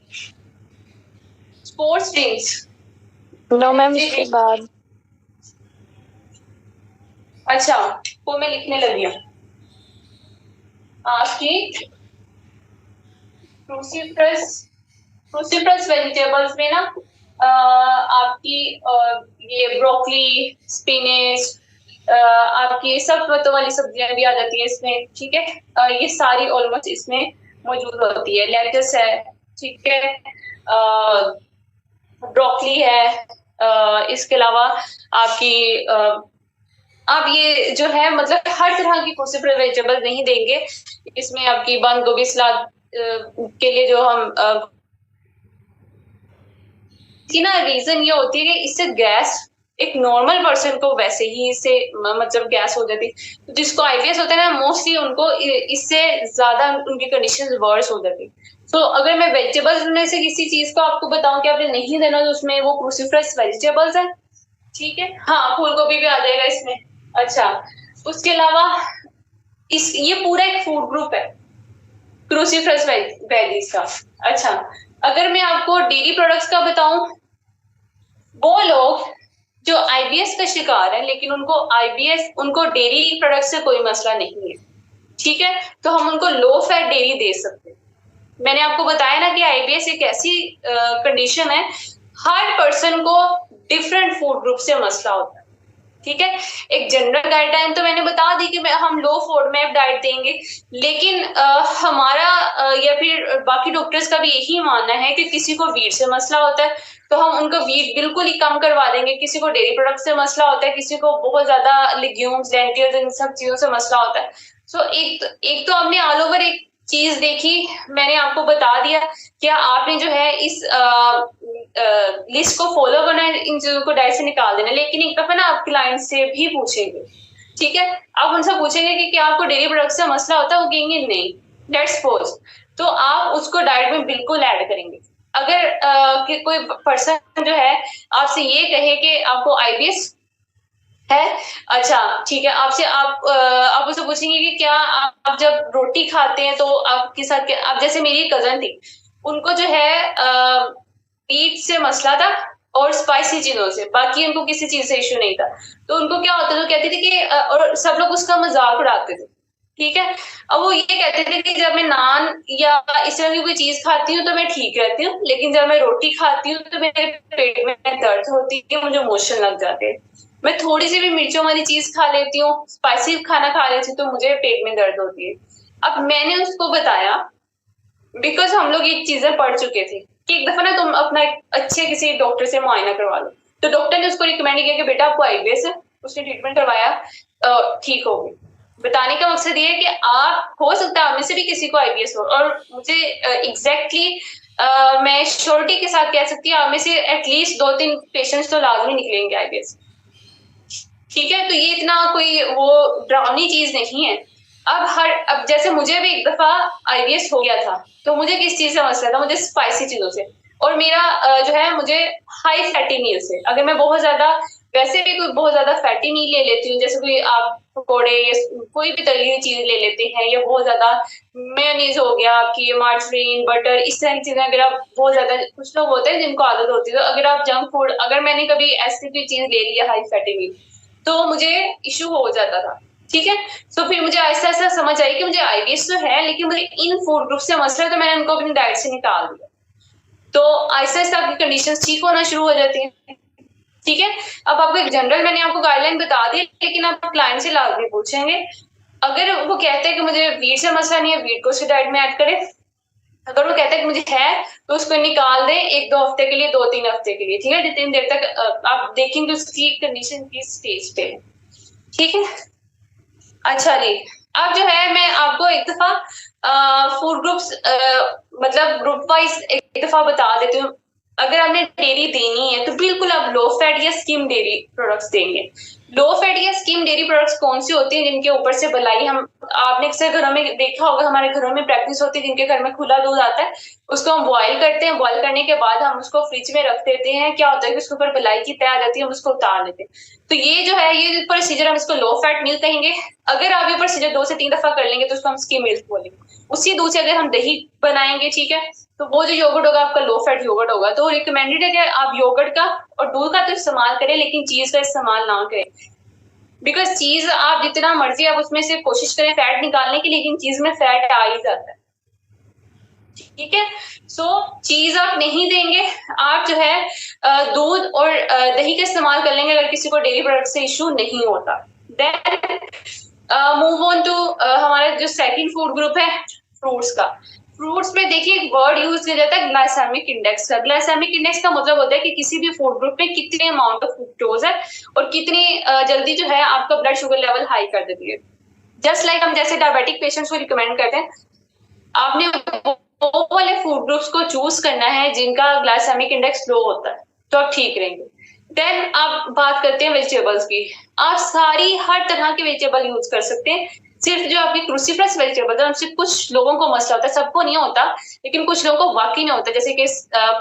Speaker 3: स्पोर्ट्स ड्रिंक्स,
Speaker 6: नो मैम, इसके बाद।
Speaker 3: अच्छा, वो मैं लिखने लगी हूँ। आपकी क्रूसीफरस वेजिटेबल्स में ना आपकी ये ब्रोकली, स्पिनच, आपकी सब पत्तों वाली सब्जियां भी आ जाती है इसमें, ठीक है। ये सारी ऑलमोस्ट इसमें मौजूद होती है। लेटस है, ठीक है, ब्रोकली है, इसके अलावा आपकी आप ये जो है मतलब हर तरह की क्रूसीफरस वेजिटेबल नहीं देंगे। इसमें आपकी बंद गोभी सलाद के लिए जो हम की ना रीजन ये होती है कि इससे गैस, एक नॉर्मल पर्सन को वैसे ही इससे मतलब गैस हो जाती है। जिसको आईबीएस होता है ना, मोस्टली उनको इससे ज्यादा उनकी कंडीशन वर्स हो जाती है। तो अगर मैं वेजिटेबल्स में से किसी चीज को आपको बताऊं कि आपने नहीं देना, तो उसमें वो क्रूसीफरस वेजिटेबल्स है, ठीक है। हाँ, फूल गोभी भी आ जाएगा इसमें। अच्छा, उसके अलावा ये पूरा एक फूड ग्रुप है क्रूसीफरस वेजीज का। अच्छा, अगर मैं आपको डेयरी प्रोडक्ट्स का बताऊं, वो लोग जो आईबीएस का शिकार है लेकिन उनको डेयरी प्रोडक्ट से कोई मसला नहीं है, ठीक है, तो हम उनको लो फैट डेयरी दे सकते हैं। मैंने आपको बताया ना कि आईबीएस एक ऐसी कंडीशन है, हर पर्सन को डिफरेंट फूड ग्रुप से मसला होता है, ठीक है। एक जनरल गाइडलाइन तो मैंने बता दी कि हम लो फोडमैप डाइट देंगे, लेकिन हमारा या फिर बाकी डॉक्टर्स का भी यही मानना है कि किसी को वीट से मसला होता है तो हम उनको वीट बिल्कुल ही कम करवा देंगे। किसी को डेयरी प्रोडक्ट से मसला होता है, किसी को बहुत ज्यादा लेग्यूम्स, लेंटिल्स, इन सब चीजों से मसला होता है। सो एक तो आपने ऑल ओवर एक चीज देखी, मैंने आपको बता दिया कि आपने जो है इस लिस्ट को फॉलो करना है, इन चीजों को डाइट से निकाल देना। लेकिन एक दफा ना आप क्लाइंट से भी पूछेंगे, ठीक है, आप उनसे पूछेंगे कि क्या आपको डेयरी प्रोडक्ट से मसला होता है, वो कहेंगे नहीं, लेट्स सपोज, तो आप उसको डाइट में बिल्कुल ऐड करेंगे। अगर कि कोई पर्सन जो है आपसे ये कहे कि आपको आईबीएस है, अच्छा ठीक है, आप उससे पूछेंगे कि क्या आप जब रोटी खाते हैं तो आपके साथ क्या, आप जैसे मेरी कजन थी, उनको जो है मीट से मसला था और स्पाइसी चीजों से, बाकी उनको किसी चीज से इश्यू नहीं था। तो उनको क्या होता था, कहती थी कि और सब लोग उसका मजाक उड़ाते थे ठीक है। अब वो ये कहते थे कि जब मैं नान या इस तरह की कोई चीज खाती हूँ तो मैं ठीक रहती हूँ, लेकिन जब मैं रोटी खाती हूँ तो मेरे पेट में दर्द होती है, मुझे मोशन लग जाते हैं। मैं थोड़ी सी भी मिर्चों वाली चीज खा लेती हूँ, स्पाइसी खाना खा लेती हूँ, तो मुझे पेट में दर्द होती है। अब मैंने उसको बताया, बिकॉज हम लोग ये चीजें पढ़ चुके थे कि एक दफा ना तुम अपना एक अच्छे किसी डॉक्टर से मुआयना करवा लो। तो डॉक्टर ने उसको रिकमेंड किया कि बेटा आपको आईबीएस है। उसने ट्रीटमेंट करवाया, ठीक हो गई। बताने का मकसद ये है कि आप, हो सकता है आप में से भी किसी को आईबीएस हो, और मुझे एग्जैक्टली मैं श्योरिटी के साथ कह सकती हूँ आप में से एटलीस्ट 2-3 पेशेंट्स तो लाजमी निकलेंगे आईबीएस। ठीक है, तो ये इतना कोई वो डरावनी चीज नहीं है। अब जैसे मुझे भी एक दफा आईबीएस हो गया था, तो मुझे किस चीज से मसला था, मुझे स्पाइसी चीजों से, और मेरा जो है मुझे हाई फैटी मील से। अगर मैं बहुत ज्यादा, वैसे भी कोई बहुत ज्यादा फैटी मील ले लेती हूँ, जैसे कोई आप पकौड़े या कोई भी तली हुई चीज ले लेते हैं, या बहुत ज्यादा मेयोनीज हो गया आपकी, ये मार्जरीन, बटर, इस तरह की चीजें अगर आप बहुत ज्यादा, कुछ लोग होते हैं जिनको आदत होती है, तो अगर आप जंक फूड, अगर मैंने कभी ऐसी कोई चीज ले लिया हाई फैटी मील, तो मुझे इशू हो जाता था। ठीक है, तो फिर मुझे ऐसा ऐसा समझ आई कि मुझे आईबीएस तो है, लेकिन मुझे इन फूड ग्रुप से मसला है, तो मैंने उनको अपनी डाइट से निकाल दिया। तो आहिस्ता आहिस्ता आपकी कंडीशंस ठीक होना शुरू हो जाती हैं। ठीक है, अब आपको एक जनरल मैंने आपको गाइडलाइन बता दी, लेकिन आप क्लाइंट से लाजमी पूछेंगे। अगर वो कहते हैं कि मुझे वीट से मसला नहीं है, वीट को उसकी डाइट में ऐड करें। अगर वो कहता है कि मुझे है, तो उसको निकाल दें 1-2 हफ्ते के लिए, 2-3 हफ्ते के लिए। ठीक है, जितनी देर तक आप देखेंगे उसकी कंडीशन की स्टेज पे। ठीक है, अच्छा जी। अब जो है मैं आपको एक दफा फूड ग्रुप्स, मतलब ग्रुप वाइज एक दफा बता देती हूँ। अगर आपने डेयरी देनी है तो बिल्कुल आप लो फैट या स्किम डेयरी प्रोडक्ट्स देंगे। लो फैट या स्किम डेयरी प्रोडक्ट्स कौन सी होती हैं, जिनके ऊपर से बलाई, हम आपने अक्सर घरों में देखा होगा, हमारे घरों में प्रैक्टिस होती है, जिनके घर में खुला दूध आता है, उसको हम बॉईल करते हैं। बॉईल करने के बाद हम उसको फ्रिज में रख देते हैं। क्या होता है कि उसके ऊपर बलाई की तय आ जाती है, हम उसको उतार लेते हैं। तो ये जो है, ये प्रोसीजर हम इसको लो फैट मिल्क कहेंगे। अगर आप ये प्रोसीजर 2 से 3 दफा कर लेंगे तो उसको हम स्किम मिल्क बोलेंगे। उसी दूध से अगर हम दही बनाएंगे, ठीक है, तो वो जो योगर्ट होगा आपका लो फैट योगर्ट होगा। तो रिकमेंडेड है कि आप योगर्ट का और दूध का तो इस्तेमाल करें, लेकिन चीज का इस्तेमाल ना करें। बिकॉज चीज आप जितना मर्जी आप उसमें से कोशिश करें फैट निकालने की, लेकिन चीज में फैट आ ही जाता है। ठीक है, सो चीज आप नहीं देंगे, आप जो है दूध और दही का इस्तेमाल कर लेंगे, अगर किसी को डेयरी प्रोडक्ट से इशू नहीं होता। देन मूव ऑन टू हमारा जो सेकंड फूड ग्रुप है, फ्रूट्स का। फ्रूट्स में देखिए एक वर्ड यूज किया जाता है ग्लाइसेमिक इंडेक्स का। ग्लाइसेमिक इंडेक्स का मतलब होता है कि किसी भी फूड ग्रुप में कितने अमाउंट ऑफ फ्रुक्टोज है और कितनी जल्दी जो है आपका ब्लड शुगर लेवल हाई कर देती है। जस्ट लाइक हम जैसे डायबिटिक पेशेंट्स को रिकमेंड करते हैं, आपने वो वाले फूड ग्रुप्स को चूज करना है जिनका ग्लाइसेमिक इंडेक्स लो होता है, तो आप ठीक रहेंगे। देन आप बात करते हैं वेजिटेबल्स की। आप सारी हर तरह के वेजिटेबल यूज कर सकते हैं। सिर्फ जो आपकी क्रूसीफरस वेजिटेबल है उनसे कुछ लोगों को मसला होता है, सबको नहीं होता, लेकिन कुछ लोगों को वाकई नहीं होता। जैसे कि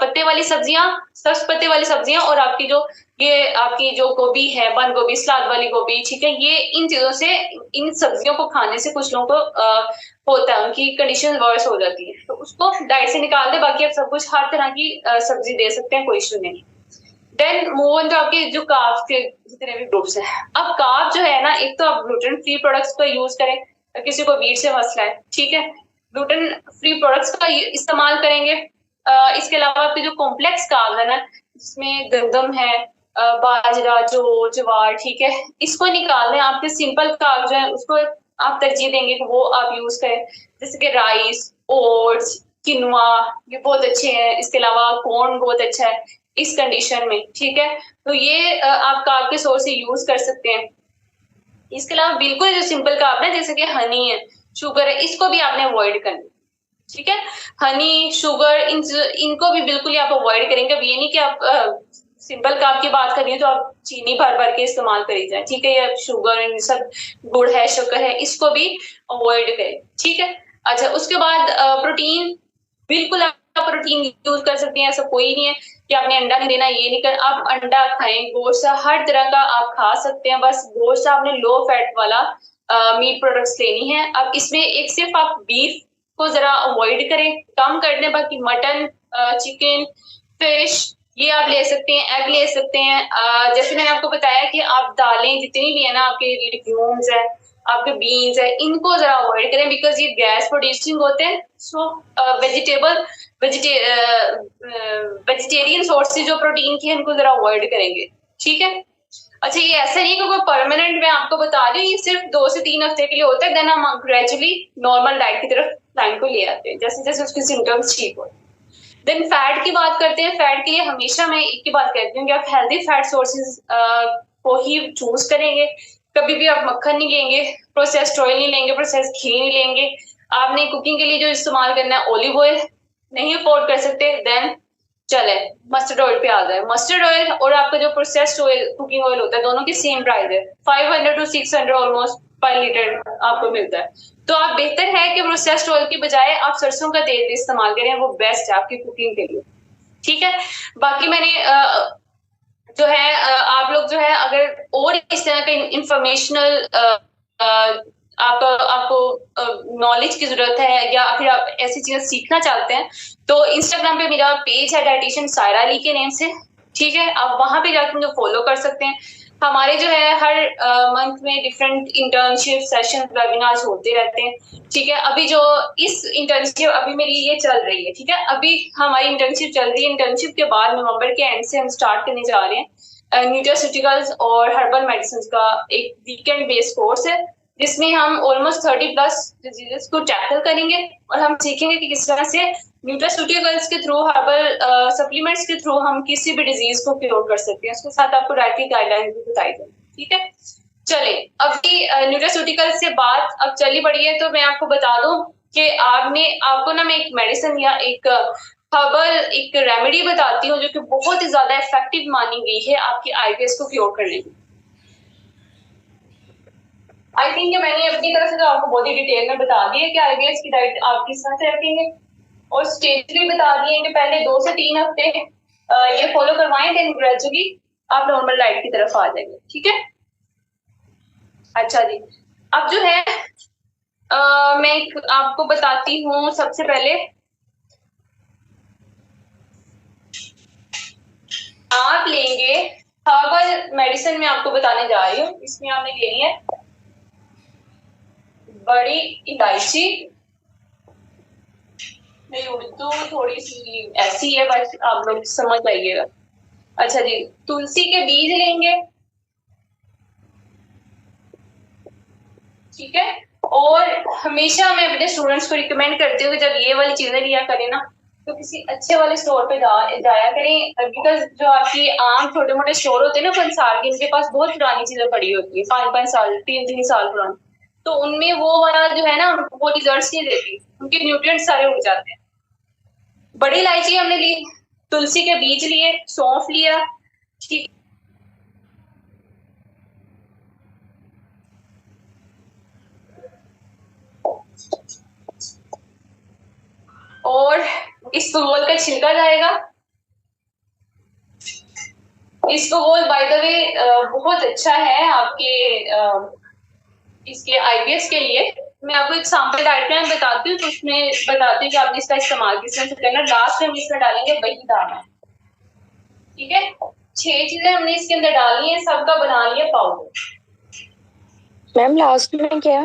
Speaker 3: पत्ते वाली सब्जियां, सब्ज पत्ते वाली सब्जियां, और आपकी जो ये आपकी जो गोभी है, बंद गोभी, सलाद वाली गोभी, ठीक है, ये इन चीजों से, इन सब्जियों को खाने से कुछ लोगों को होता है, उनकी कंडीशन वर्स हो जाती है, तो उसको डाइट से निकाल दे। बाकी आप सब कुछ हर तरह की सब्जी दे सकते हैं, कोई इशू नहीं। देन मूव ऑन टू आपके जो कार्ब्स के जितने भी ग्रुप्स हैं। अब कार्ब जो है ना, एक तो आप ग्लूटेन फ्री प्रोडक्ट्स का यूज करें, किसी को वीट से मसला है, ठीक है, ग्लूटेन फ्री प्रोडक्ट्स का इस्तेमाल करेंगे। इसके अलावा आपके जो कॉम्प्लेक्स कार्ब्स है ना, जिसमें गंदम है, बाजरा, जो ज्वार, ठीक है, इसको निकाल दें। आपके सिंपल कार्ब जो है उसको आप तरजीह देंगे कि वो आप यूज करें, जैसे कि राइस, ओट्स, किनवा, ये बहुत अच्छे हैं। इसके अलावा कॉर्न बहुत अच्छा है इस कंडीशन में, ठीक है, तो ये आप कार्ब के सोर्स से यूज कर सकते हैं। इसके अलावा बिल्कुल जो सिंपल कार्ब है, जैसे कि हनी है, शुगर है, इसको भी आपने अवॉइड करना, ठीक है, हनी, शुगर, इनको भी बिल्कुल ही आप अवॉइड करेंगे। अब ये नहीं कि आप सिंपल कार्ब की बात करिए तो आप चीनी भर भर के इस्तेमाल करी जाए, ठीक है, या शुगर, इन सब गुड़ है, शक्कर है, इसको भी अवॉइड करें, ठीक है। अच्छा, उसके बाद प्रोटीन, बिल्कुल आप प्रोटीन यूज कर सकते हैं, ऐसा कोई नहीं है कि आपने अंडा नहीं देना, ये नहीं कर, आप अंडा खाएं, गोश्त, हर तरह का आप खा सकते हैं, बस गोश्त आपने लो फैट वाला मीट प्रोडक्ट्स लेनी है। अब इसमें एक सिर्फ आप बीफ को जरा अवॉइड करें, कम कर दें, बाकी मटन, चिकन, फिश, ये आप ले सकते हैं, एग ले सकते हैं। जैसे मैंने आपको बताया कि आप दालें जितनी भी है ना, आपके लिग्यूम्स है, आपके बीन्स है, इनको जरा अवॉइड करें बिकॉज ये गैस प्रोड्यूसिंग होते हैं। सो वेजिटेरियन सोर्सेज जो प्रोटीन की है इनको जरा अवॉइड करेंगे, ठीक है। अच्छा, ये ऐसा नहीं कि कोई परमानेंट, मैं आपको बता रही हूँ, ये सिर्फ 2 से 3 हफ्ते के लिए होता है, देन हम ग्रेजुअली नॉर्मल डाइट की तरफ क्लाइंट को ले आते हैं जैसे जैसे उसके सिम्टम्स ठीक हो। देन फैट की बात करते हैं। फैट के लिए हमेशा मैं एक ही बात कहती हूँ कि आप हेल्दी फैट सोर्सेज को ही चूज करेंगे। कभी भी आप मक्खन नहीं लेंगे, प्रोसेस्ड ऑयल नहीं लेंगे, प्रोसेस्ड घी नहीं लेंगे। आपने कुकिंग के लिए जो इस्तेमाल करना है ऑलिव ऑयल, नहीं अफोर्ड कर सकते देन चले मस्टर्ड ऑयल पे आ जाए। मस्टर्ड ऑयल और आपका जो प्रोसेस्ड ऑयल कुकिंग ऑयल होता है दोनों की सेम प्राइस है, 500 to 600 ऑलमोस्ट पर लीटर आपको मिलता है। तो आप बेहतर है कि प्रोसेस्ड ऑयल की बजाय आप सरसों का तेल इस्तेमाल करें, वो बेस्ट है आपकी कुकिंग के लिए, ठीक है। बाकी मैंने जो है आप लोग जो है अगर और इस तरह का इंफॉर्मेशनल आपको नॉलेज की जरूरत है या फिर आप ऐसी चीजें सीखना चाहते हैं तो इंस्टाग्राम पे मेरा पेज है डाइटिशियन सायरा अली के नेम से, ठीक है। आप वहां पे जाकर मुझे फॉलो कर सकते हैं। हमारे जो है हर मंथ में डिफरेंट इंटर्नशिप सेशन वेबिनार्स होते रहते हैं, ठीक है। अभी जो इस इंटर्नशिप अभी मेरी ये चल रही है, ठीक है, अभी हमारी इंटर्नशिप चल रही है। इंटर्नशिप के बाद नवंबर के एंड से हम स्टार्ट करने जा रहे हैं न्यूट्रास्यूटिकल्स और हर्बल मेडिसिन का एक वीकेंड बेस्ड कोर्स है जिसमें हम ऑलमोस्ट 30+ डिजीजेस को टैकल करेंगे और हम सीखेंगे कि किस तरह से न्यूट्रास्यूटिकल्स के थ्रू, हर्बल सप्लीमेंट्स के थ्रू हम किसी भी डिजीज को क्योर कर सकते हैं। उसके साथ आपको डाइटरी गाइडलाइंस भी बताई जाएंगी, ठीक है। चले अभी न्यूट्रास्यूटिकल्स से बात अब चली पड़ी है तो मैं आपको बता दूं कि आपको ना मैं एक मेडिसिन या एक हर्बल एक रेमेडी बताती हूँ जो कि बहुत ही ज्यादा इफेक्टिव मानी गई है आपकी आईबीएस को क्योर करने में। आई थिंक मैंने अपनी तरफ से तो आपको बहुत ही डिटेल में बता दी है कि आईबीएस की डाइट आप किस तरह से रखेंगे और स्टेज भी बता दिए कि पहले 2 से 3 हफ्ते ये फॉलो करवाएं, देन ग्रेजुअली आप नॉर्मल डाइट की तरफ आ जाएंगे, ठीक है। अच्छा जी, अब जो है मैं आपको बताती हूँ सबसे पहले आप लेंगे हर्बल मेडिसिन में आपको बताने जा रही हूँ। इसमें आपने लेनी है बड़ी इलायची, मेरी उर्दू थोड़ी सी ऐसी है बस आप लोग समझ जाइएगा। अच्छा जी, तुलसी के बीज लेंगे, ठीक है। और हमेशा मैं अपने स्टूडेंट्स को रिकमेंड करती हूँ कि जब ये वाली चीजें लिया करें ना तो किसी अच्छे वाले स्टोर पे जाया करें, बिकॉज जो आपकी आम छोटे मोटे स्टोर होते हैं ना कंसार के, इनके पास बहुत पुरानी चीजें पड़ी होती है, 5-5 साल 3-3 साल पुरानी, तो उनमें वो वाला जो है ना वो रिजल्ट नहीं देती, उनके न्यूट्रिएंट्स सारे उड़ जाते हैं। बड़ी इलायची हमने ली, तुलसी के बीज लिए, सौंफ लिया, ठीक, और इसबगोल का छिलका जाएगा। इसबगोल बाय द वे बहुत अच्छा है आपके इसके आईबीएस के लिए। मैं आपको एक सैंपल डाइट प्लान बताती हूँ तो उसमें बताती हूँ कि आपने इसका इस्तेमाल किस तरह से करना। लास्ट में हम इसमें डालेंगे वही दाना, ठीक है। 6 चीजें हमने इसके अंदर डाली है, सबका बना लिया पाउडर।
Speaker 6: मैम लास्ट में क्या?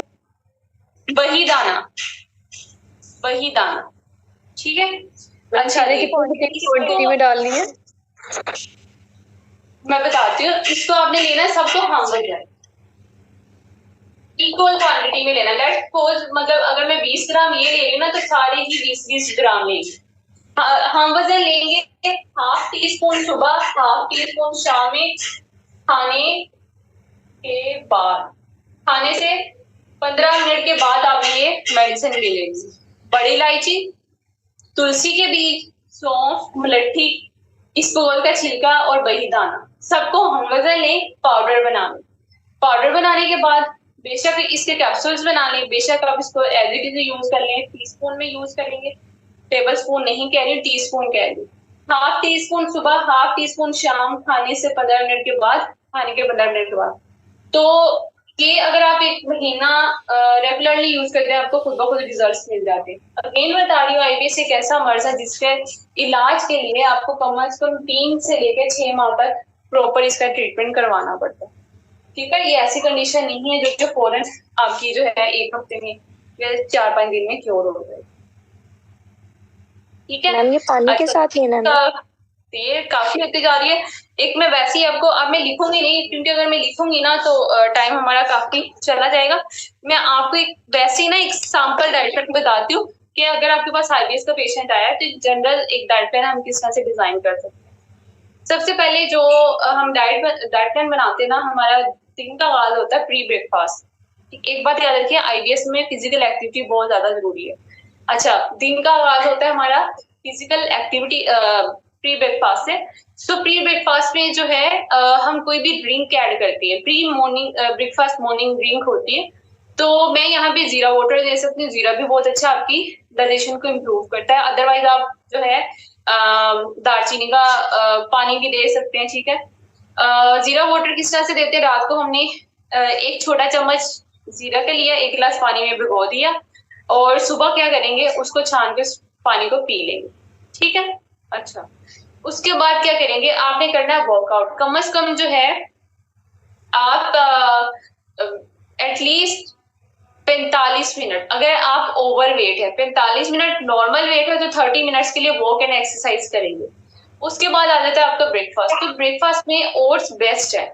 Speaker 3: वही दाना, वही दाना, ठीक है। अच्छा,
Speaker 5: क्वांटिटी में डालनी है,
Speaker 3: मैं बताती हूँ। इसको आपने लेना है सबको हम जाए इक्वल क्वांटिटी में लेना। लेट्स सपोज मतलब अगर मैं 20 ग्राम ये ले रही ना तो सारे ही 20-20 ग्राम लेंगे। हम वजन लेंगे 1/2 टीस्पून सुबह, 1/2 टीस्पून शाम में, खाने के बाद, खाने से 15 मिनट के बाद आप ये मेडिसिन ले लेंगे। बड़ी इलायची, तुलसी के बीज, सौंफ, मुलट्ठी, इसबगोल का छिलका और बही दाना, सबको हम वजन लें, पाउडर बना लें। पाउडर बनाने के बाद बेशक इसके कैप्सूल्स बना लें, बेशक आप इसको एज इट इज यूज कर लें, टीस्पून में यूज करेंगे, टेबल स्पून नहीं कह रही, टीस्पून कह रही। 1/2 टीस्पून सुबह, 1/2 टीस्पून शाम, खाने से 15 मिनट के बाद, खाने के 15 मिनट के बाद। तो कि अगर आप एक महीना रेगुलरली यूज करते हैं आपको खुद ब खुद रिजल्ट्स मिल जाते हैं। अगेन बता रही हूँ, आईबीएस एक ऐसा मर्ज है जिसके इलाज के लिए आपको कम से कम 3 से लेकर 6 माह तक प्रॉपर इसका ट्रीटमेंट करवाना पड़ता है। ठीक है, ये ऐसी कंडीशन नहीं है जो फौरन आपकी जो है 1 हफ्ते में या 4-5 दिन में क्योर हो जाए। ठीक है
Speaker 6: मैम ये पानी के साथ लेना है?
Speaker 3: देर काफी होती जा रही है। एक मैं वैसे ही आपको, अब मैं लिखूंगी नहीं क्योंकि अगर मैं लिखूंगी ना तो टाइम हमारा काफी चला जाएगा। मैं आपको एक वैसे ही ना एक सैंपल डाइट प्लान बताती हूँ कि अगर आपके पास आईबीएस का पेशेंट आया है तो जनरल एक डाइट प्लान हम किस तरह से डिजाइन कर सकते हैं। सबसे पहले जो हम डाइट प्लान बनाते हैं ना, हमारा दिन का आगाज होता है प्री ब्रेकफास्ट। एक बात याद रखिए, आईबीएस में फिजिकल एक्टिविटी बहुत ज्यादा जरूरी है। अच्छा, दिन का आगाज होता है हमारा फिजिकल एक्टिविटी प्री ब्रेकफास्ट से। सो प्री ब्रेकफास्ट में जो है हम कोई भी ड्रिंक ऐड करते हैं। Pre morning breakfast morning drink होती है, तो मैं यहाँ पे जीरा वाटर दे सकती हूँ। जीरा भी बहुत अच्छा आपकी डाइजेशन को इम्प्रूव करता है। अदरवाइज आप जो है दालचीनी का पानी भी दे सकते हैं। ठीक है, जीरा वाटर किस तरह से देते हैं, रात को हमने 1 छोटा चम्मच जीरा का लिया, 1 गिलास पानी में भिगो दिया और सुबह क्या करेंगे, उसको छान के पानी को पी लेंगे। ठीक है, अच्छा उसके बाद क्या करेंगे, आपने करना है वर्कआउट। कम से कम जो है आप एटलीस्ट 45 मिनट, अगर आप ओवर वेट है 45 मिनट, नॉर्मल वेट है तो 30 मिनट्स के लिए वॉक एंड एक्सरसाइज करेंगे। उसके बाद आ जाता है आपका ब्रेकफास्ट। तो ब्रेकफास्ट में ओट्स बेस्ट है।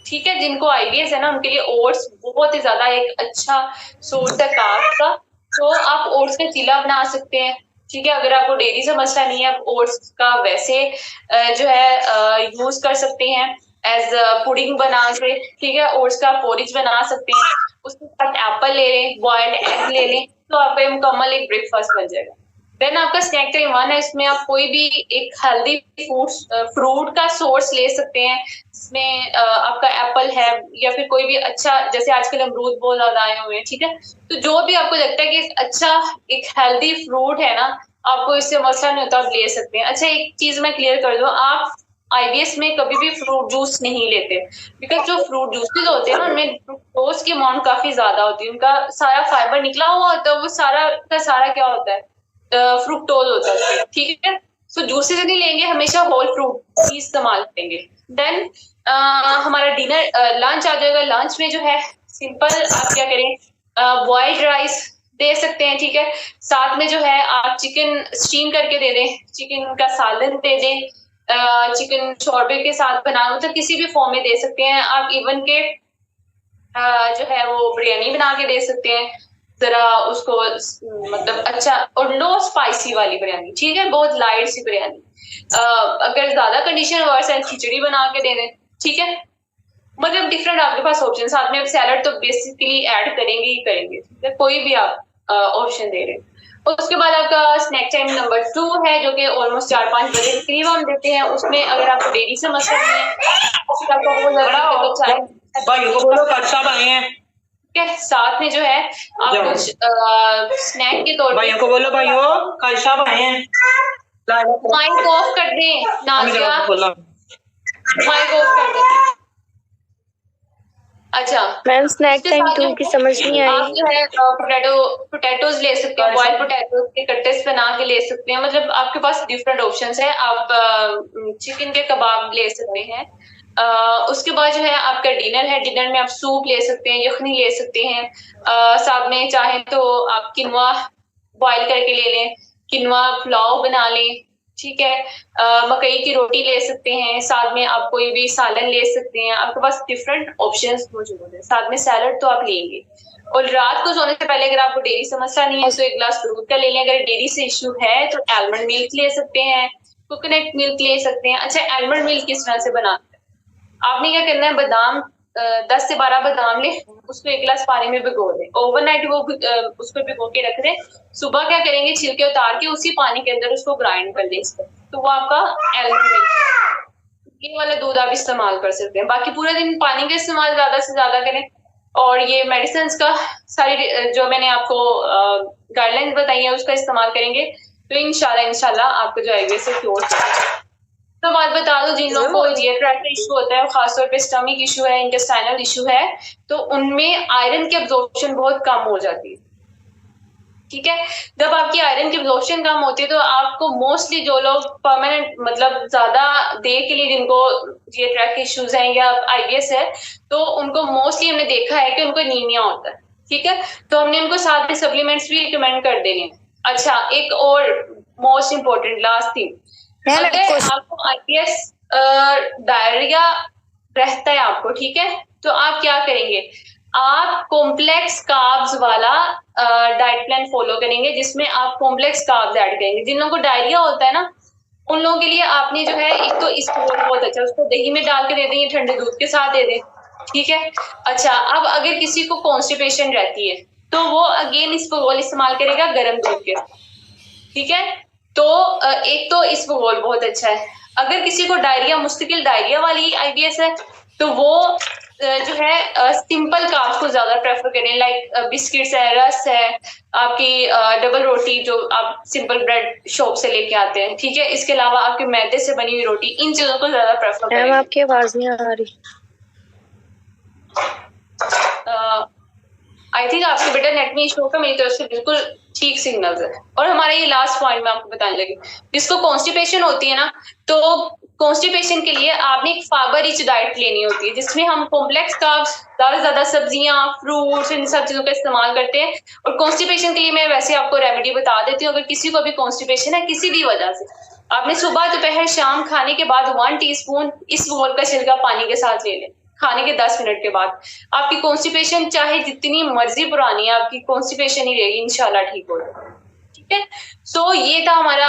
Speaker 3: ठीक है, जिनको आईबीएस है ना उनके लिए ओट्स बहुत ही ज्यादा एक अच्छा सोर्स है कार्ब का। तो आप ओट्स का चीला बना सकते हैं। ठीक है, अगर आपको डेयरी से मसला नहीं है, आप ओट्स का वैसे जो है यूज कर सकते हैं एज पुडिंग बना के। ठीक है, ओट्स का पोरिज बना सकते हैं। उसके साथ एप्पल ले लें, बॉइल्ड एग ले लें, तो आपका मुकम्मल एक ब्रेकफास्ट बन जाएगा। देन आपका स्नैक टाइम 1 है, इसमें आप कोई भी एक हेल्दी फ्रूट का सोर्स ले सकते हैं। इसमें आपका एप्पल है या फिर कोई भी अच्छा, जैसे आजकल अमरूद बहुत ज्यादा आए हुए हैं। ठीक है, तो जो भी आपको लगता है कि अच्छा एक हेल्दी फ्रूट है ना, आपको इससे मसला नहीं होता, आप ले सकते हैं। अच्छा, एक चीज मैं क्लियर कर दूं, आप आईबीएस में कभी भी फ्रूट जूस नहीं लेते, बिकॉज जो फ्रूट जूसेस होते हैं ना उनमें फ्रुक्टोज की अमाउंट काफी ज्यादा होती है। उनका सारा फाइबर निकला हुआ होता है, वो सारा का सारा क्या होता है, फ्रुक्टोज होता है। ठीक है, सो जूसेस नहीं लेंगे, हमेशा होल फ्रूट ही इस्तेमाल करेंगे। देन हमारा डिनर लंच आ जाएगा। लंच में जो है सिंपल आप क्या करें, बॉइल्ड राइस दे सकते हैं। ठीक है, साथ में जो है आप चिकन स्टीम करके दे दें, चिकन का सालन दे दें, चिकन शोरबे के साथ बना, मतलब किसी भी फॉर्म में दे सकते हैं आप। इवन के जो है वो बिरयानी बना के दे सकते हैं, जरा उसको मतलब अच्छा और लो स्पाइसी वाली बिरयानी। ठीक है, बहुत लाइट सी बिरयानी। अगर ज्यादा कंडीशन वर्स है, खिचड़ी बना के दे दें। ठीक है, मतलब डिफरेंट आपके पास ऑप्शन। साथ में आप सैलड तो बेसिकली ऐड करेंगे ही करेंगे। ठीक है, कोई भी आप ऑप्शन दे रहे हैं। उसके बाद आपका स्नैक टाइम नंबर 2 है, जो कि ऑलमोस्ट 4-5 बजे के करीब हम देते हैं। उसमें अगर आपको डेयरी से मसला नहीं है, साथ में जो है आप कुछ स्नैक के तौर पे
Speaker 7: बोलो भाइयों कल शाम आए हैं,
Speaker 3: माइक ऑफ कर दें, नाजिया माइक ऑफ कर दें। अच्छा
Speaker 6: मैम स्नैक टाइम 2 की समझ नहीं आई।
Speaker 3: आप जो है पोटैटोज ले सकते हैं, बॉइल्ड पोटैटोज के कट्टेस बना के ले सकते हैं। मतलब आपके पास डिफरेंट ऑप्शंस है। आप चिकन के कबाब ले सकते हैं। उसके बाद जो है आपका डिनर है। डिनर में आप सूप ले सकते हैं, यखनी ले सकते हैं। साथ में चाहें तो आप किनवा बॉईल करके ले लें, किनवा पुलाव बना लें। ठीक है, मकई की रोटी ले सकते हैं। साथ में आप कोई भी सालन ले सकते हैं। आपके पास डिफरेंट ऑप्शंस मौजूद है। साथ में सैलड तो आप लेंगे। और रात को सोने से पहले अगर आपको डेयरी से मसला नहीं है तो 1 गिलास दूध का ले लें। अगर डेयरी से इश्यू है तो आलमंड मिल्क ले सकते हैं, कोकोनट मिल्क ले सकते हैं। अच्छा, आलमंड मिल्क किस तरह से बनाते हैं, आपने क्या करना है, बादाम 10 से 12 बादाम ले, उसको 1 गिलास पानी में भिगो दें। ओवरनाइट वो उसको भिगो के रख दें। सुबह क्या करेंगे, छिलके उतार के उसी पानी के अंदर उसको ग्राइंड कर दें। तो वो आपका आलमंड मिल्क, ये वाला दूध आप इस्तेमाल कर सकते हैं। बाकी पूरे दिन पानी का इस्तेमाल ज्यादा से ज्यादा करें। और ये मेडिसिन का सारी जो मैंने आपको गाइडलाइंस बताई है उसका इस्तेमाल करेंगे तो इंशाल्लाह आपको जो आईबीएस से क्योर तो बात बता दो, जिन लोगों को जीएट ट्रैक का इशू होता है, खासतौर पे स्टमक इशू है, इंटेस्टाइनल इशू है, तो उनमें आयरन की एब्जॉर्प्शन बहुत कम हो जाती है। ठीक है, जब आपकी आयरन की एब्जॉर्प्शन कम होती है तो आपको मोस्टली जो लोग परमानेंट मतलब ज्यादा देर के लिए जिनको जीएट ट्रैक के इश्यूज हैं या आईबीएस है, तो उनको मोस्टली हमने देखा है कि उनको एनीमिया होता है। ठीक है, तो हमने उनको साथ में सप्लीमेंट्स भी रिकमेंड कर देने हैं। अच्छा, एक और मोस्ट इम्पोर्टेंट लास्ट थिंग, अगर आपको आईबीएस डायरिया रहता है आपको, ठीक है, तो आप क्या करेंगे, आप कॉम्प्लेक्स कार्ब्स वाला डाइट प्लान फॉलो करेंगे, जिसमें आप कॉम्प्लेक्स कार्ब्स ऐड करेंगे। जिन लोगों को डायरिया होता है ना, उन लोगों के लिए आपने जो है, एक तो इसबगोल बहुत अच्छा, उसको दही में डाल के दे दें, ठंडे दूध के साथ दे दें। ठीक है, अच्छा, अब अगर किसी को कॉन्स्टिपेशन रहती है तो वो अगेन इसबगोल इस्तेमाल करेगा गर्म दूध के। ठीक है, तो एक तो इसबगोल बहुत अच्छा है। अगर किसी को डायरिया, मुस्तकिल डायरिया वाली आईबीएस है, तो वो जो है सिंपल कार्ब्स को ज्यादा प्रेफर करें, लाइक बिस्किट्स है, रस है, आपकी डबल रोटी जो आप सिंपल ब्रेड शॉप से लेके आते हैं। ठीक है, इसके अलावा आपके मैदे से बनी हुई रोटी, इन चीजों को ज्यादा प्रेफर करें।
Speaker 6: मैम आपकी आवाज नहीं आ रही।
Speaker 3: आई थिंक आपके बेटा नेट में इशू होगा, मेरी तरफ से बिल्कुल ठीक सिग्नल्स है। और हमारा ये लास्ट पॉइंट मैं आपको बताने लगी, जिसको कॉन्स्टिपेशन होती है ना, तो कॉन्स्टिपेशन के लिए आपने एक फाइबर रिच डाइट लेनी होती है, जिसमें हम कॉम्प्लेक्स कार्ब्स, ज्यादा से ज्यादा सब्जियां, फ्रूट्स, इन सब चीजों का इस्तेमाल करते हैं। और कॉन्स्टिपेशन के लिए मैं वैसे आपको रेमेडी बता देती हूँ। अगर किसी को भी कॉन्स्टिपेशन है किसी भी वजह से, आपने सुबह, दोपहर, शाम खाने के बाद 1 टीस्पून इसबगोल का छिलका पानी के साथ ले लें, खाने के 10 मिनट के बाद। आपकी कॉन्स्टिपेशन चाहे जितनी मर्जी पुरानी है, आपकी कॉन्स्टिपेशन ही रहेगी, इंशाल्लाह ठीक हो जाएगी। ठीक है, सो ये था हमारा